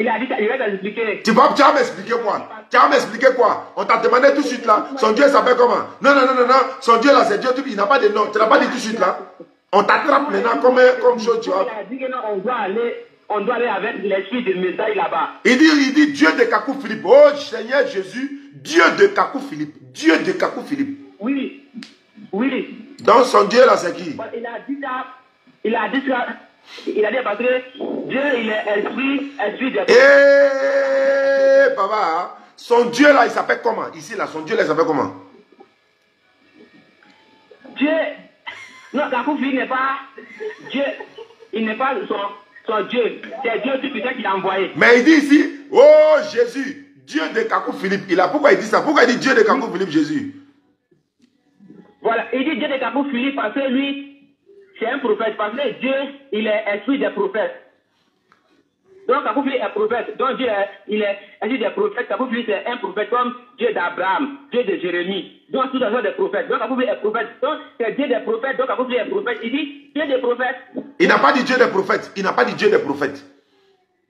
Il a dit, il va t'expliquer. Tu vas m'expliquer quoi? Tu vas m'expliquer quoi? On t'a demandé tout de suite là, son Dieu s'appelle comment? Non, non, non, non, non, son Dieu là, c'est Dieu, il n'a pas de nom. Tu n'as pas dit tout de suite là. On t'attrape maintenant comme chose, tu vois. Il a dit que non, on doit aller avec l'esprit de Messaï là-bas. Il dit Dieu de Kakou Philippe. Oh Seigneur Jésus, Dieu de Kakou Philippe. Dieu de Kakou Philippe. Oui, oui. Donc son Dieu là, c'est qui? Il a dit ça. Il a dit ça. Il a dit parce que Dieu, il est esprit de... Eh, papa, son Dieu là, il s'appelle comment? Ici là, son Dieu là, il s'appelle comment? Dieu, non, Kakou Philippe n'est pas Dieu, il n'est pas son Dieu, c'est Dieu tout puissant qui l'a envoyé. Mais il dit ici, oh Jésus, Dieu de Kakou Philippe. Pourquoi il dit ça? Pourquoi il dit Dieu de Kakou Philippe, Jésus? Voilà, il dit Dieu de Kakou Philippe parce que lui, c'est un prophète, parce que Dieu, il est esprit des prophètes. Donc Kakou Philippe est prophète, donc Dieu, il est esprit des prophètes. Kakou Philippe c'est un prophète comme Dieu d'Abraham, Dieu de Jérémie. Donc tout ça des prophètes. Donc Kakou Philippe est prophète. Donc c'est Dieu des prophètes, donc Kakou Philippe est prophète. Il dit Dieu des prophètes. Il n'a pas dit Dieu des prophètes. Il n'a pas dit Dieu des prophètes.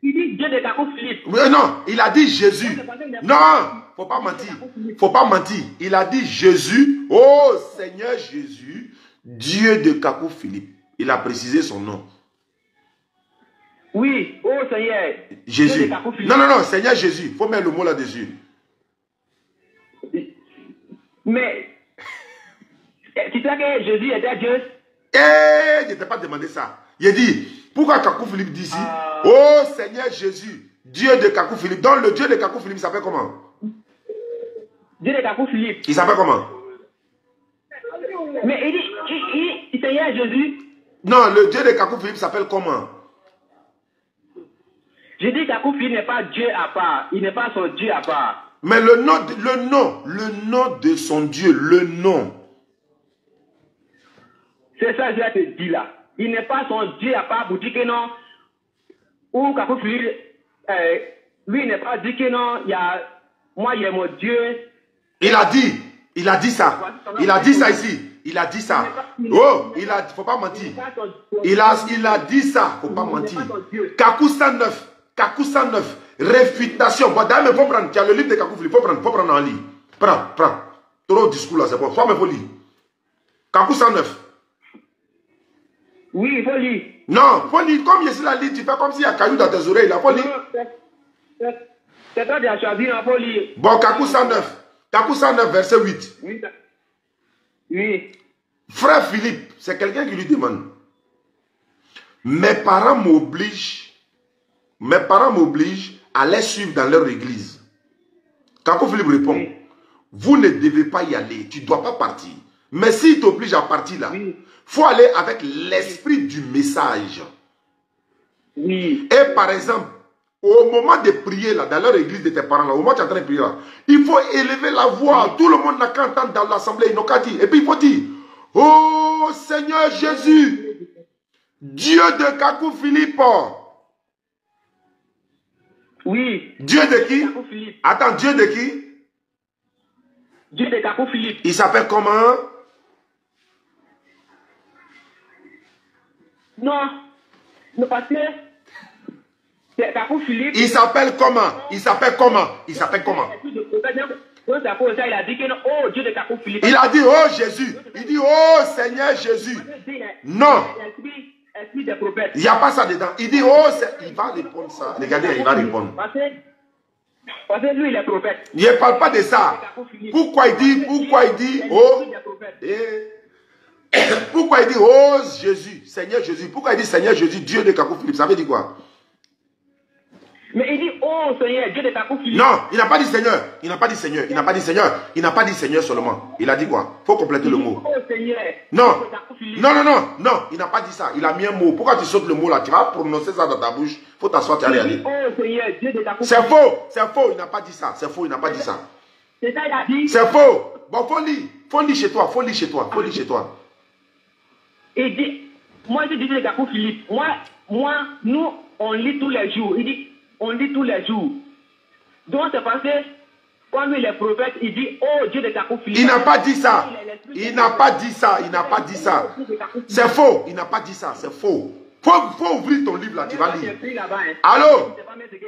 Il dit Dieu de Kakou Philippe. Oui, non, il a dit Jésus. Non, faut pas mentir. Faut pas mentir. Il a dit Jésus. Oh Seigneur Jésus, Dieu de Kakou Philippe. Il a précisé son nom. Oui, oh Seigneur. Jésus. Non, non, non, Seigneur Jésus. Il faut mettre le mot là-dessus. Mais, tu sais que Jésus était Dieu? Eh, je ne t'ai pas demandé ça. Il a dit, pourquoi Kakou Philippe dit ici, oh Seigneur Jésus, Dieu de Kakou Philippe. Donc le Dieu de Kakou Philippe s'appelle comment? Dieu de Kakou Philippe. Il s'appelle comment? Mais il dit, Seigneur Jésus. Non, le Dieu de Kakou Philippe s'appelle comment? Je dis que Kakou Philippe n'est pas Dieu à part. Il n'est pas son Dieu à part. Mais le nom de son Dieu, le nom. C'est ça que je te dis là. Il n'est pas son Dieu à part pour dire que non. Ou Kakou Philippe, lui, il n'est pas dit que non, moi, il est mon Dieu. Il a dit ça. Il a dit ça ici. Il a dit ça. Oh, faut pas mentir. Il a dit ça, faut pas mentir. Kakou 109. Kakou 109, réfutation. Bon, d'ailleurs, il faut prendre. Tu as le livre de Kakou Philippe, il faut prendre en ligne. Prends. Trop de discours là, c'est bon. Soit, mais il faut lire. Kakou 109. Oui, il faut lire. Non, il faut lire. Comme je suis là, tu fais comme s'il y a caillou dans tes oreilles. Il faut lire. C'est toi qui as choisi, il faut lire. Bon, Kakou 109. Kakou 109, verset 8. Oui. Frère Philippe, c'est quelqu'un qui lui demande. Mes parents m'obligent à les suivre dans leur église. Kakou Philippe répond, oui. Vous ne devez pas y aller, tu ne dois pas partir. Mais s'il t'oblige à partir là, il faut aller avec l'esprit du message. Oui. Et par exemple, au moment de prier là, dans leur église de tes parents là, au moment où tu es en train de prier là, il faut élever la voix. Oui. Tout le monde n'a qu'à entendre dans l'assemblée, ils n'ont qu'à dire. Et puis il faut dire, oh Seigneur Jésus, Dieu de Kakou Philippe. Oui. Dieu de qui? Attends, Dieu de qui? Dieu de Kakou Philippe. Il s'appelle comment? Non, parce que c'est Kakou Philippe. Il s'appelle comment? Il s'appelle comment? Il s'appelle comment? Il a dit que non, oh Dieu de Kakou Philippe. Il a dit oh Jésus. Il dit oh Seigneur Jésus. Non. Esprit des prophètes. Il n'y a pas ça dedans. Il dit oh, il va répondre ça. Regardez, il va répondre. Parce que lui, il est prophète. Il ne parle pas de ça. Pourquoi il dit oh, pourquoi il dit oh Jésus, Seigneur Jésus. Pourquoi il dit Seigneur Jésus, Dieu de Kakou Philippe? Ça veut dire quoi? Mais il dit oh Seigneur, Dieu de Kakou Philippe. Non, il n'a pas dit Seigneur. Il n'a pas dit Seigneur. Il n'a pas dit Seigneur. Il n'a pas dit Seigneur seulement. Il a dit quoi? Il faut compléter le mot. Oh Seigneur. Non. Non. Il n'a pas dit ça. Il a mis un mot. Pourquoi tu sautes le mot là? Tu vas prononcer ça dans ta bouche. Il faut t'asseoir, tu vas regarder. Oh Seigneur, Dieu de Kakou Philippe. C'est faux. C'est faux. Il n'a pas dit ça. C'est faux. Il n'a pas dit ça. C'est ça, il a dit. C'est faux. Bon, faut lire. Faut lire chez toi. Faut lire chez toi. Faut lire chez toi. Il dit, moi je dis de Kakou Philippe. Moi, nous, on lit tous les jours. Il dit, on lit tous les jours. Donc c'est parce que quand lui les prophètes, il dit oh Dieu de Kakou Philippe. Il n'a pas dit ça. Il n'a pas dit ça. Il n'a pas dit ça. C'est faux. Il n'a pas dit ça. C'est faux. Faut ouvrir ton livre là, tu vas lire. Allô?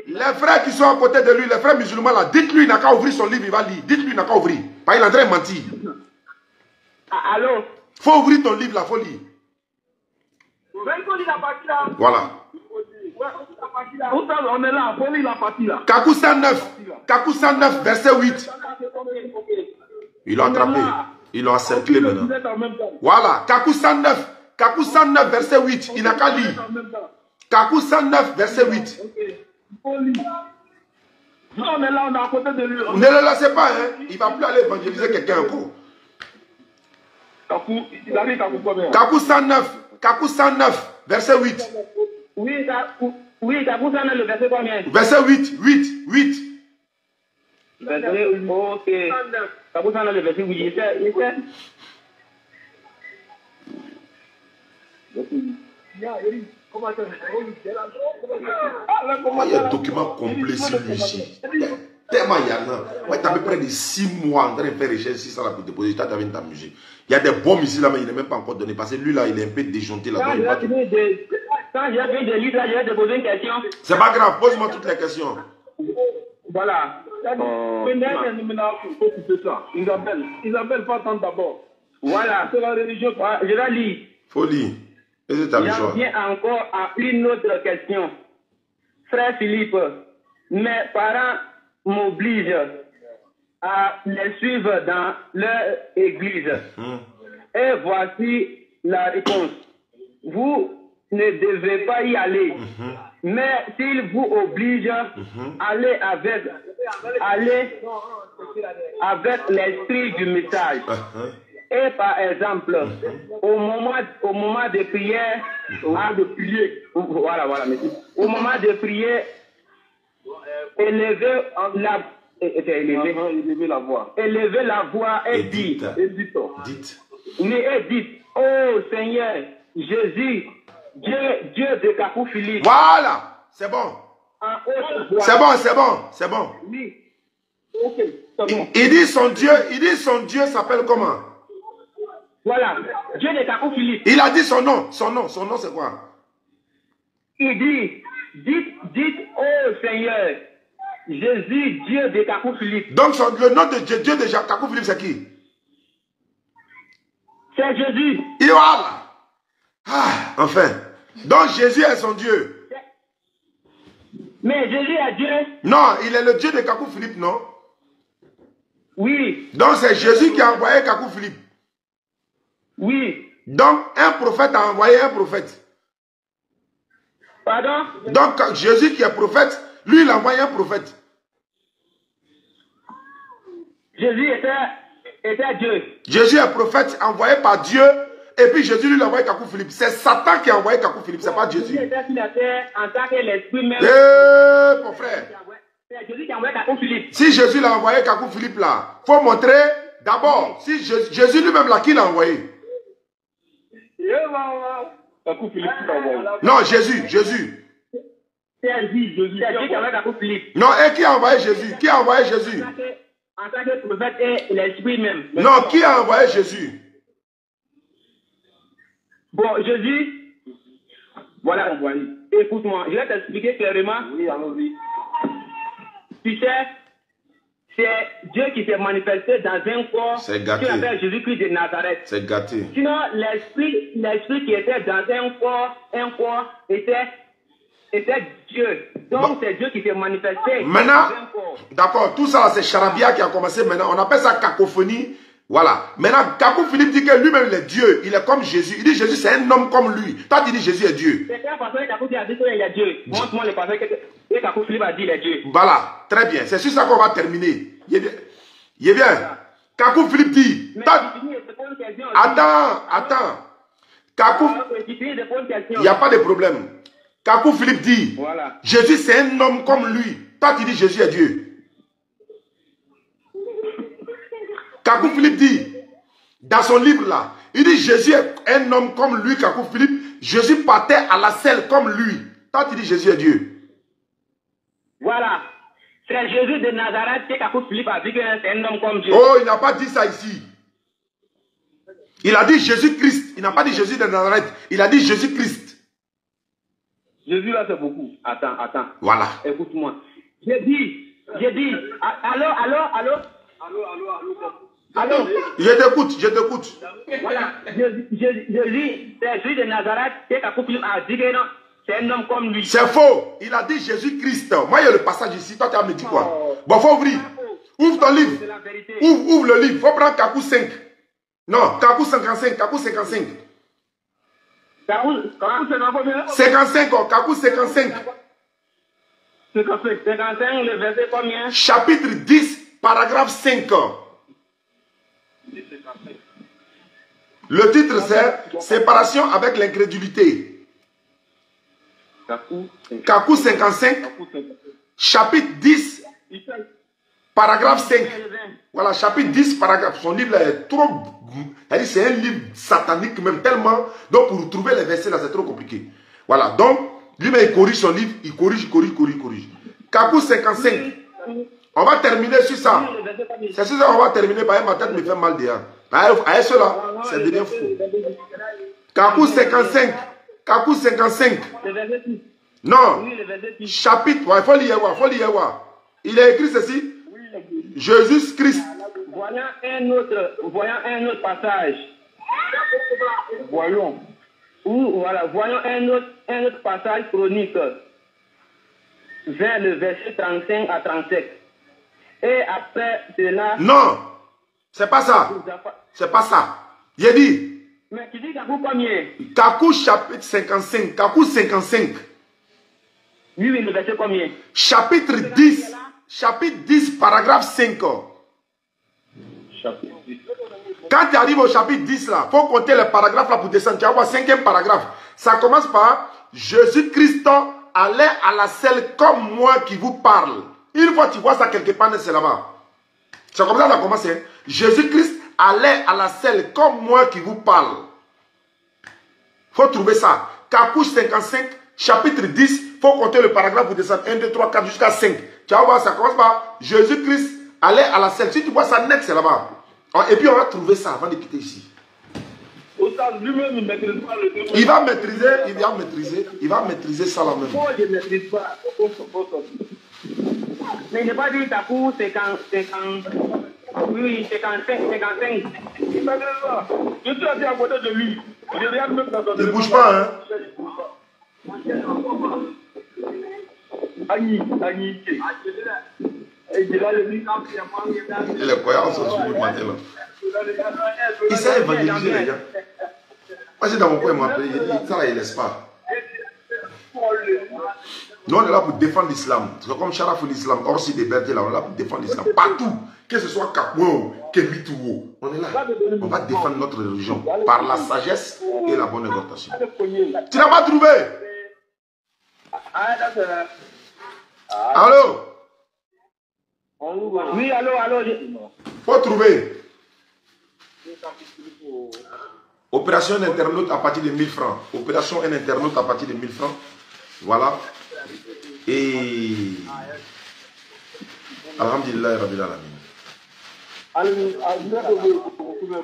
Les frères qui sont à côté de lui, les frères musulmans là, dites-lui, il n'a qu'à ouvrir son livre, il va lire. Dites-lui, il n'a qu'à ouvrir. Pas il est en train de mentir. Allô? Faut ouvrir ton livre là, faut lire. Voilà. On est là, faut lire la partie là. Kakou 109, verset 8. Ils l'ont attrapé. Ils l'ont encerclé maintenant. Voilà. Kakou 109, verset 8. Il n'a qu'à lire. Kakou 109, verset 8. Non, on est là, on est à côté de lui. Ne le laissez pas, hein. Il ne va plus aller évangéliser quelqu'un encore. Kakou, il a dit Kakou combien? Kakou 109, verset 8. Oui, Kakou 109, le verset combien? Verset 8. Verset, ok. Kakou 109, le verset 8. Comment il y a un document complet sur lui ici? Tellement il y en a. Moi, tu avais près de 6 mois en train de faire recherche sur ça là pour déposer. Tu avais ta musique. Il y a des bombes ici là, mais il n'est même pas encore donné. Parce que lui là, il est un peu déjanté là. Quand j'ai fini de lire là, je vais te poser une question. C'est pas grave, pose-moi toutes les questions. Voilà. Isabelle, pas tant d'abord. Voilà. C'est la religion. Je vais lire. Faut lire. J'en viens encore à une autre question. Frère Philippe, mes parents m'obligent à les suivre dans leur église. Et voici la réponse. Vous ne devez pas y aller. Mais s'ils vous obligent, allez avec l'esprit du message. Et par exemple, au moment de prière, voilà, merci. Au moment de prière, élevez la voix et dites. Oh Seigneur, Jésus, Dieu de Kakou Philippe. Voilà, c'est bon. C'est bon. Oui. Ok, c'est bon. Il dit son Dieu s'appelle comment? Voilà, Dieu de Kakou Philippe. Il a dit son nom c'est quoi? Il dit, dites, oh Seigneur, Jésus, Dieu de Kakou Philippe. Donc le nom de Dieu de Kakou Philippe c'est qui? C'est Jésus. Et voilà. Enfin. Donc Jésus est son Dieu. Mais Jésus est Dieu. Non, il est le Dieu de Kakou Philippe, non? Oui. Donc c'est Jésus qui a envoyé Kakou Philippe. Oui. Donc un prophète a envoyé un prophète. Pardon? Donc Jésus qui est prophète, lui il a envoyé un prophète. Jésus était Dieu. Jésus est prophète envoyé par Dieu. Et puis Jésus lui a envoyé Kakou Philippe. C'est Satan qui a envoyé Kakou Philippe, c'est pas Jésus. Jésus était sur la terre en tant que l'esprit même. Mon frère. C'est Jésus qui a envoyé Kakou Philippe. Si Jésus l'a envoyé Kakou Philippe là, faut montrer d'abord si Jésus lui-même là qui l'a envoyé. Kakou Philippe qui l'a envoyé. Non, Jésus. C'est Jésus qui a envoyé Kakou Philippe. Non, et qui a envoyé Jésus? Qui a envoyé Jésus? En tant que prophète et l'esprit même. Non, qui a envoyé Jésus? Bon, Jésus, voilà, écoute-moi, je vais t'expliquer clairement. Oui, allons-y. Tu sais, c'est Dieu qui s'est manifesté dans un corps qui s'appelle Jésus-Christ de Nazareth. C'est gâté. Sinon, l'esprit qui était dans un corps était Dieu. Donc, c'est Dieu qui s'est manifesté maintenant, dans un corps. D'accord, tout ça, c'est charabia qui a commencé maintenant. On appelle ça cacophonie. Voilà. Maintenant, Kakou Philippe dit que lui-même il est Dieu. Il est comme Jésus. Il dit Jésus c'est un homme comme lui. Toi tu dis Jésus est Dieu. C'est un pasteur Kakou qui a dit qu'il est Dieu. Montre-moi le pasteur que Kakou Philippe a dit il est Dieu. Voilà. Très bien. C'est sur ça qu'on va terminer. Il est bien. Voilà. Kakou Philippe dit. Attends. Kakou. Il n'y a pas de problème. Kakou Philippe dit. Voilà. Jésus c'est un homme comme lui. Toi tu dis Jésus est Dieu. Kakou Philippe dit, dans son livre là, il dit Jésus est un homme comme lui, Kakou Philippe. Jésus partait à la selle comme lui. Toi tu dis Jésus est Dieu. Voilà. C'est Jésus de Nazareth que Kakou Philippe a dit que c'est un homme comme Dieu. Oh, il n'a pas dit ça ici. Il a dit Jésus-Christ. Il n'a pas dit Jésus de Nazareth. Il a dit Jésus-Christ. Jésus là, c'est beaucoup. Attends. Voilà. Écoute-moi. J'ai dit, allô. Allô. Je t'écoute. Voilà. Jésus, c'est Jésus de Nazareth, qui a dit que non, c'est un homme comme lui. C'est faux. Il a dit Jésus-Christ. Moi, il y a le passage ici. Toi, tu as me dit quoi? Bon, faut ouvrir. Ouvre ton livre. Ouvre le livre. Faut prendre Kakou 5. Non, Kakou 55. Kakou 55. Kakou 55. 55, Kakou 55. 55, le verset combien? Chapitre 10, paragraphe 5. Le titre c'est Séparation avec l'incrédulité. Kakou 55, chapitre 10, paragraphe 5. Voilà, chapitre 10, paragraphe. Son livre là est trop... C'est un livre satanique même tellement... Donc pour trouver les versets là, c'est trop compliqué. Voilà, donc, lui-même il corrige son livre, il corrige. Kakou 55. On va terminer sur ça. C'est sur ça qu'on va terminer. Parce que ma tête me fait mal déjà. Avec cela, ça devient fou. Kakou 55. Kakou 55. Non. Chapitre. Il faut lire. Il a écrit ceci. Jésus-Christ. Voyons un autre passage. Voyons un autre passage chronique. Vers le verset 35 à 37. Et après cela... Non, c'est pas ça. C'est pas ça. J'ai dit. Mais tu dis Kakou combien? Kakou chapitre 55. Kakou 55. Oui, le verset combien? Chapitre 10. Chapitre 10, paragraphe 5. Chapitre 10. Quand tu arrives au chapitre 10 là, il faut compter les paragraphes là pour descendre. Tu vas voir 5e paragraphe. Ça commence par Jésus-Christ allait à la selle comme moi qui vous parle. Une fois tu vois ça quelque part, c'est là-bas. C'est comme ça que ça commence. Hein? Jésus-Christ allait à la selle comme moi qui vous parle. Il faut trouver ça. Kakou 55, chapitre 10, il faut compter le paragraphe pour descendre. 1, 2, 3, 4 jusqu'à 5. Tu vas voir, ça commence par Jésus-Christ allait à la selle. Si tu vois ça net, c'est là-bas. Et puis on va trouver ça avant de quitter ici. Il va maîtriser ça là même. Mais il n'est pas dit Kakou 55. Oui, 55. Je suis assis à côté de lui. Il ne bouge pas, hein. Les croyants sont sur le matin là. Il s'est évangélisé les gars. Moi j'ai dans mon coin, il m'a appelé, il dit ça là il laisse pas. Nous on est là pour défendre l'islam. C'est comme Sharaf l'islam, Orsi des Berthe là, on est là pour défendre l'islam. Partout, que ce soit Kakou, Kemitou, on est là. On va défendre notre religion par la sagesse et la bonne exhortation. Tu n'as pas trouvé? Allô? Oui, allô. Faut trouver. Opération internaute à partir de 1000 francs. Opération un internaute à partir de 1000 francs. Voilà. Et... Alhamdulillah Rabbil Alamin.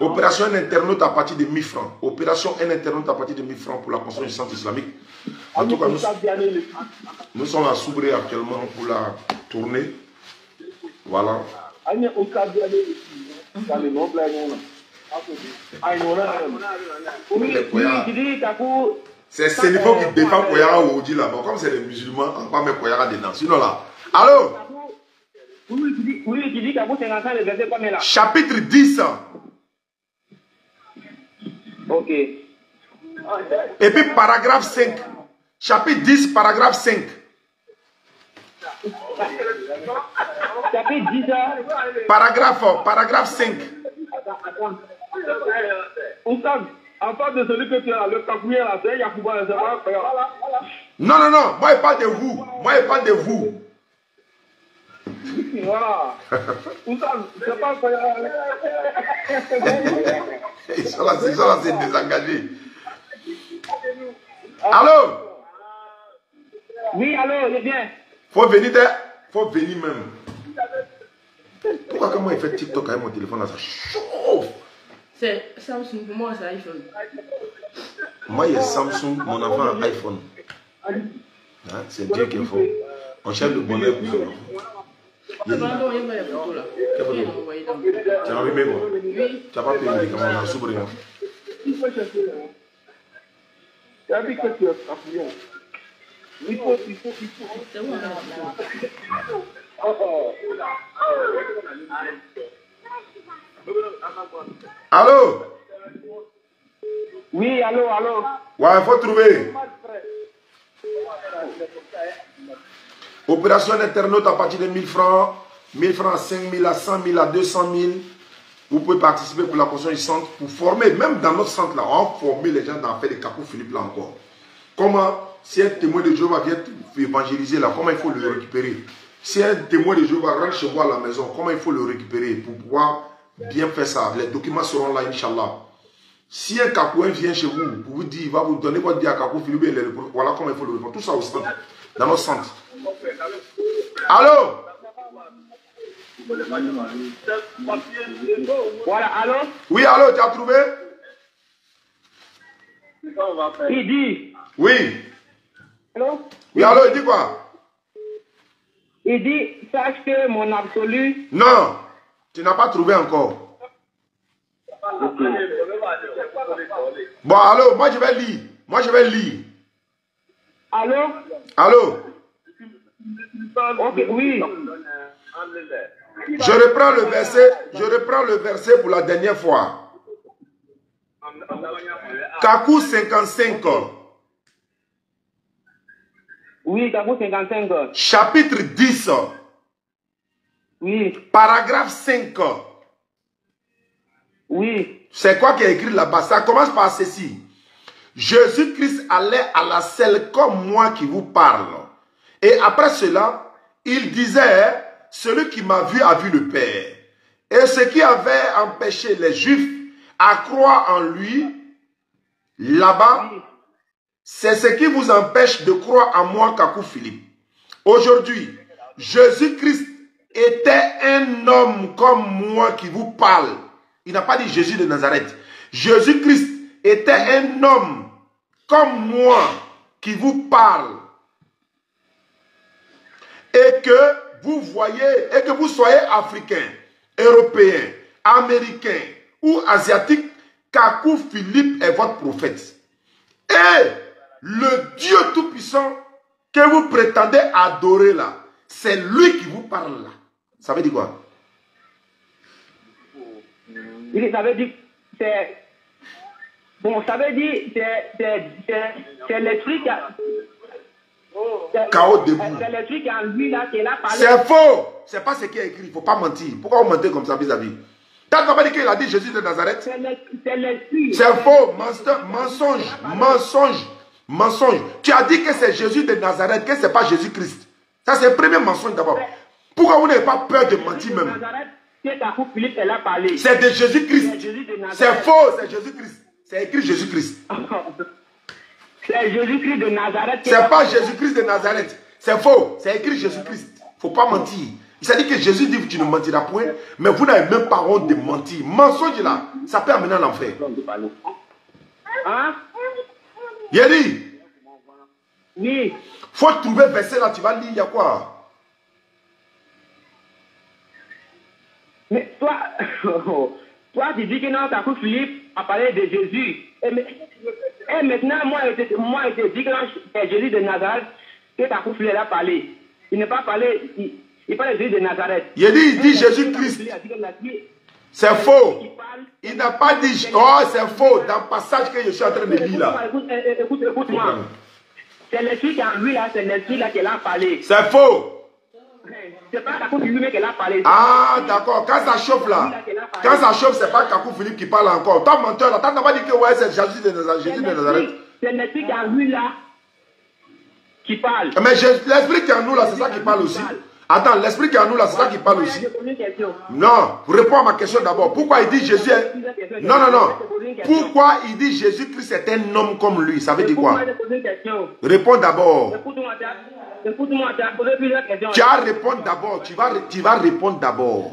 Opération un internaute à partir de 1000 francs. Opération un internaute à partir de 1000 francs pour la construction du centre islamique. En tout cas, nous sommes à Soubré actuellement pour la tournée. Voilà. C'est Sénéfo qui défend Koyara ou Odi là. Bon, comme c'est les musulmans, on va pas mettre Koyara dedans. Sinon là. Allô? Oui, tu dis Kakou 55, le verset combien là? Chapitre 10. Ok. Et puis paragraphe 5. Chapitre 10, paragraphe 5. Chapitre 10. Paragraphe 5. Attends. En face de celui que tu as, le Kakouya là, c'est Yakouba, c'est pas. Non. Moi, il parle de vous. Voilà. C'est pas Ils sont là, c'est désengagé. Allô? Oui, allô, je viens. Faut venir même. Pourquoi comment il fait TikTok avec mon téléphone là, ça chauffe? C'est Samsung, pour moi c'est iPhone. Moi il y a Samsung, mon enfant a iPhone. Hein, c'est Dieu qu'il faut. On cherche le bonheur pour son enfant. Tu as envie quoi? Tu n'as pas payé le médicament, on a soubré. Il faut chercher. Tu as dit que tu es affluent. Il faut. Allô? Oui, allô. Ouais, il faut trouver. Opération internaute à partir de 1000 francs. 1000 francs à 5000, à 100 000, à 200 000. Vous pouvez participer pour la construction du centre, pour former, même dans notre centre là, on va former les gens dans faire des Kakou Philippe là encore. Comment, si un témoin de Jéhovah vient évangéliser là, comment il faut le récupérer? Si un témoin de Jéhovah rentre chez vous à la maison, comment il faut le récupérer pour pouvoir bien faire ça? Les documents seront là, Inch'Allah. Si un Kakouin vient chez vous, pour vous dire, il va vous donner votre dire à Kakou Philippe, voilà comment il faut le répondre. Tout ça au centre, dans notre centre. Allô? Voilà, allô? Oui, allô, tu as trouvé? Il dit. Oui. Allô? Oui, allô, il dit quoi? Il dit, sache que mon absolu. Non, tu n'as pas trouvé encore. Bon, allô, moi je vais lire. Allô? Allô? Ok, oui. Je reprends le verset pour la dernière fois. Kakou 55. Oui, Kakou 55. Chapitre 10. Oui. Paragraphe 5. Oui. C'est quoi qui est écrit là-bas? Ça commence par ceci. Jésus-Christ allait à la selle comme moi qui vous parle. Et après cela, il disait, celui qui m'a vu a vu le Père. Et ce qui avait empêché les Juifs à croire en lui, là-bas, c'est ce qui vous empêche de croire en moi, Kakou Philippe. Aujourd'hui, Jésus-Christ était un homme comme moi qui vous parle. Il n'a pas dit Jésus de Nazareth. Jésus-Christ était un homme comme moi qui vous parle. Et que vous voyez, et que vous soyez africain, européen, américain ou asiatique, Kakou Philippe est votre prophète. Et le Dieu Tout-Puissant que vous prétendez adorer là, c'est lui qui vous parle là. Ça veut dire quoi? Ça veut dire c'est. Bon, ça veut dire c'est l'esprit qui a. Chaos debout. C'est l'esprit qui a en lui là qui a parlé. C'est faux. C'est pas ce qui est écrit. Il ne faut pas mentir. Pourquoi vous mentez comme ça vis-à-vis? T'as pas dit qu'il a dit Jésus de Nazareth? C'est l'esprit. C'est faux. Mensonge. Mensonge. Mensonge. Tu as dit que c'est Jésus de Nazareth, que ce n'est pas Jésus-Christ. Ça, c'est le premier mensonge d'abord. Pourquoi vous n'avez pas peur de mentir même? C'est de Jésus-Christ. C'est faux, c'est Jésus-Christ. C'est écrit Jésus-Christ. C'est Jésus-Christ de Nazareth. C'est pas Jésus-Christ de Nazareth. C'est faux. C'est écrit Jésus-Christ. Il ne faut pas mentir. Il s'est dit que Jésus dit que tu ne mentiras point, mais vous n'avez même pas honte de mentir. Mensonge là, ça peut amener à l'enfer. Hein? Il a dit. Oui. Faut trouver verset là, tu vas lire, il y a quoi? Mais toi, toi tu dis que non, Kakou Philippe a parlé de Jésus. Et maintenant, moi, je te dis que c'est Jésus de Nazareth que Kakou Philippe a parlé. Il n'a pas parlé, il parle de Jésus de Nazareth. Il dit Jésus-Christ. C'est faux. Il n'a pas dit, oh c'est faux, dans le passage que je suis en train de lire là. Écoute-moi. C'est l'esprit qui est en lui là, c'est l'esprit là qui a parlé. C'est faux. C'est pas Kakou Philippe qui a parlé. Ah d'accord, quand ça chauffe là, quand ça chauffe, c'est pas Kakou Philippe qui parle encore. Toi menteur là, t'as pas dit que ouais, c'est Jésus de Nazareth. C'est l'esprit qui est en lui là qui parle. Mais l'esprit qui est en nous là, c'est ça qui parle aussi. Attends, l'esprit qui est en nous là, c'est ça qui parle aussi. Non, réponds à ma question d'abord. Pourquoi il dit Jésus est... Non. Pourquoi il dit Jésus-Christ est un homme comme lui? Ça veut dire quoi? Réponds d'abord. Écoute-moi, tu as posé plusieurs questions. Tu vas répondre d'abord. Tu vas répondre d'abord.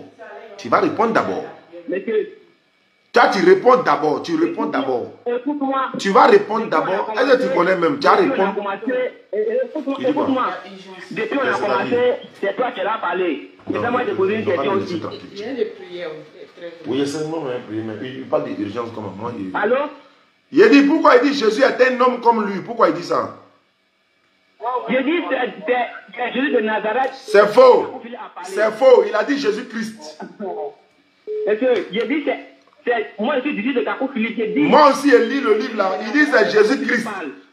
Tu vas répondre d'abord. Monsieur, Toi, tu réponds d'abord. Tu réponds d'abord. Écoute-moi. Tu vas répondre d'abord. Est-ce que tu connais même? Tu vas répondre. Écoute-moi. Depuis on a commencé, c'est toi qui l'as parlé. Et moi, j'ai posé une question aussi. Il y a des prières. Oui, c'est un homme, mais il parle d'urgence comme moi. Allô? Il dit pourquoi il dit Jésus est un homme comme lui. Pourquoi il dit ça? Je dis c'est Jésus de Nazareth. C'est faux. C'est faux. Il a dit Jésus-Christ. Est-ce que je dis c'est moi je suis du de Kakou Philippe. Moi aussi, je lis le livre là. Il dit c'est Jésus-Christ.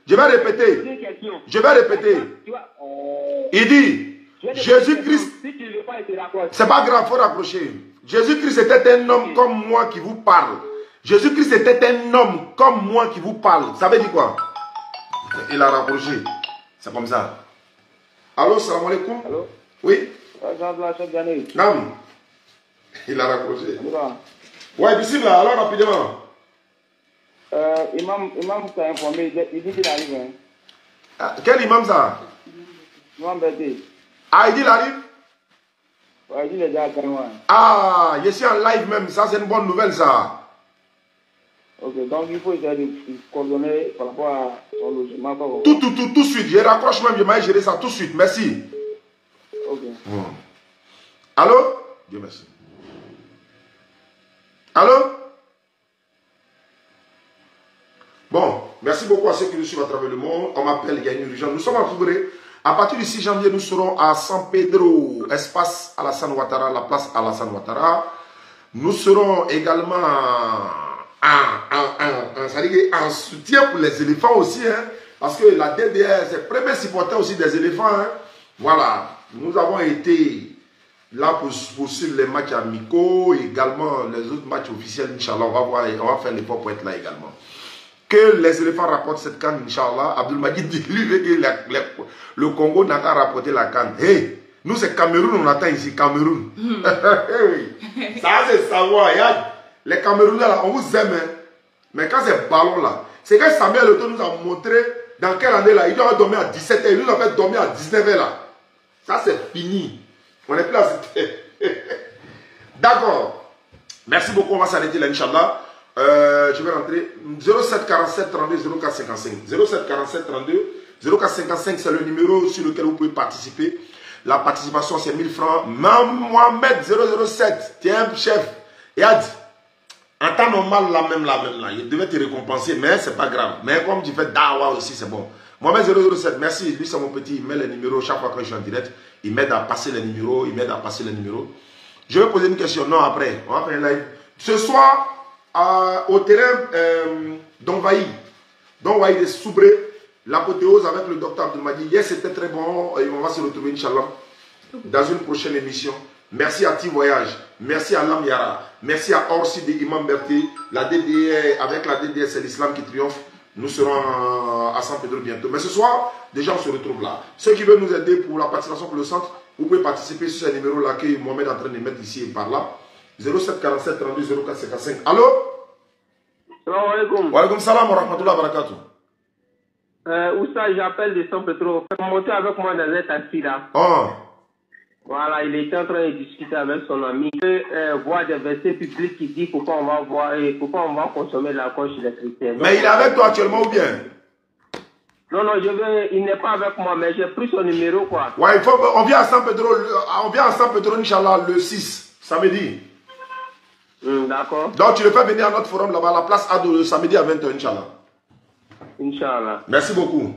Je vais répéter. Je vais répéter. Il dit Jésus-Christ. C'est pas grave, il faut rapprocher. Jésus-Christ était un homme comme moi qui vous parle. Jésus-Christ était un homme comme moi qui vous parle. Ça veut dire quoi? Il a rapproché. C'est comme ça. Allô, salam alaikum. Allô? Oui. Non. Il a rapproché. Ouais, ici là, alors rapidement. Imam t'a informé, il dit qu'il arrive. Hein. Ah, quel imam ça? Imam Bédé. Ah, il dit il arrive? Ouais, il dit déjà à Kanoua. Ah, je suis en live même, ça c'est une bonne nouvelle ça. Ok, donc il faut essayer de coordonner par rapport à son logement. Tout de suite, je raccroche même, je vais gérer ça tout de suite, merci. Ok. Allô? Dieu merci. Allô? Bon, merci beaucoup à ceux qui nous suivent à travers le monde. On m'appelle Yann Urgent. Nous sommes à Foubré. À partir du 6 janvier, nous serons à San Pedro, espace Alassane Ouattara, la place Alassane Ouattara. Nous serons également en soutien pour les éléphants aussi, hein, parce que la DDR, c'est le premier supporter aussi des éléphants. Hein. Voilà, nous avons été là pour suivre les matchs amicaux, également les autres matchs officiels, Inch'Allah, on va faire l'effort pour être là également. Que les éléphants rapportent cette canne, Inch'Allah. Abdelmajid dit lui que le Congo n'a qu'à rapporter la canne. Hey, nous c'est Cameroun, on attend ici, Cameroun. Ça c'est savoir, les Camerounais là, on vous aime. Hein. Mais quand c'est ballon là, c'est que Samuel Eto'o nous a montré dans quelle année là, il doit dormir à 17h, il nous a fait dormir à 19h là. Ça c'est fini. On n'est plus à cette... D'accord. Merci beaucoup, on va s'arrêter là, Inch'Allah. Je vais rentrer 07 47 32 04 55. 07 47 32 04 55, c'est le numéro sur lequel vous pouvez participer. La participation, c'est 1000 francs. Mohamed 007, tiens, chef. Et a dit, en temps normal, la même là. Il devait te récompenser, mais c'est pas grave. Mais comme tu fais dawa aussi, c'est bon. Mohamed 007, merci. Lui, c'est mon petit. Il met les numéros chaque fois que je suis en direct. Il m'aide à passer les numéros. Je vais poser une question. Non, après. On va faire un live. Ce soir, au terrain d'Onvaï de Soubré, l'apothéose avec le docteur Abdelmadi. Hier, c'était très bon. Et on va se retrouver, Inch'Allah, dans une prochaine émission. Merci à T-Voyage. Merci à Lam Yara. Merci à Orsi de Imam Berté. La DDR, avec la DDR, c'est l'islam qui triomphe. Nous serons à San Pedro bientôt. Mais ce soir, déjà, on se retrouve là. Ceux qui veulent nous aider pour la participation pour le centre, vous pouvez participer sur ce numéro-là que Mohamed est en train de mettre ici et par là. 07 47 32 04 55. Allô? Salam alaikum. Wa alaikum salam wa rahmatullahi wa barakatuh. Oussa, j'appelle de San Pedro. Montez avec moi dans un taxi là. Oh. Voilà, il était en train de discuter avec son ami. Voir des versets publics qui disent pourquoi on va voir et pourquoi on va consommer l'alcool chez les chrétiens. Mais il est avec toi actuellement ou bien? Non, il n'est pas avec moi, mais j'ai pris son numéro quoi. Ouais, on vient à San Pedro, Inch'Allah, le 6, samedi. D'accord. Donc tu le fais venir à notre forum là-bas, à la place Ado, le samedi à 20h, Inch'Allah. Inch'Allah. Merci beaucoup.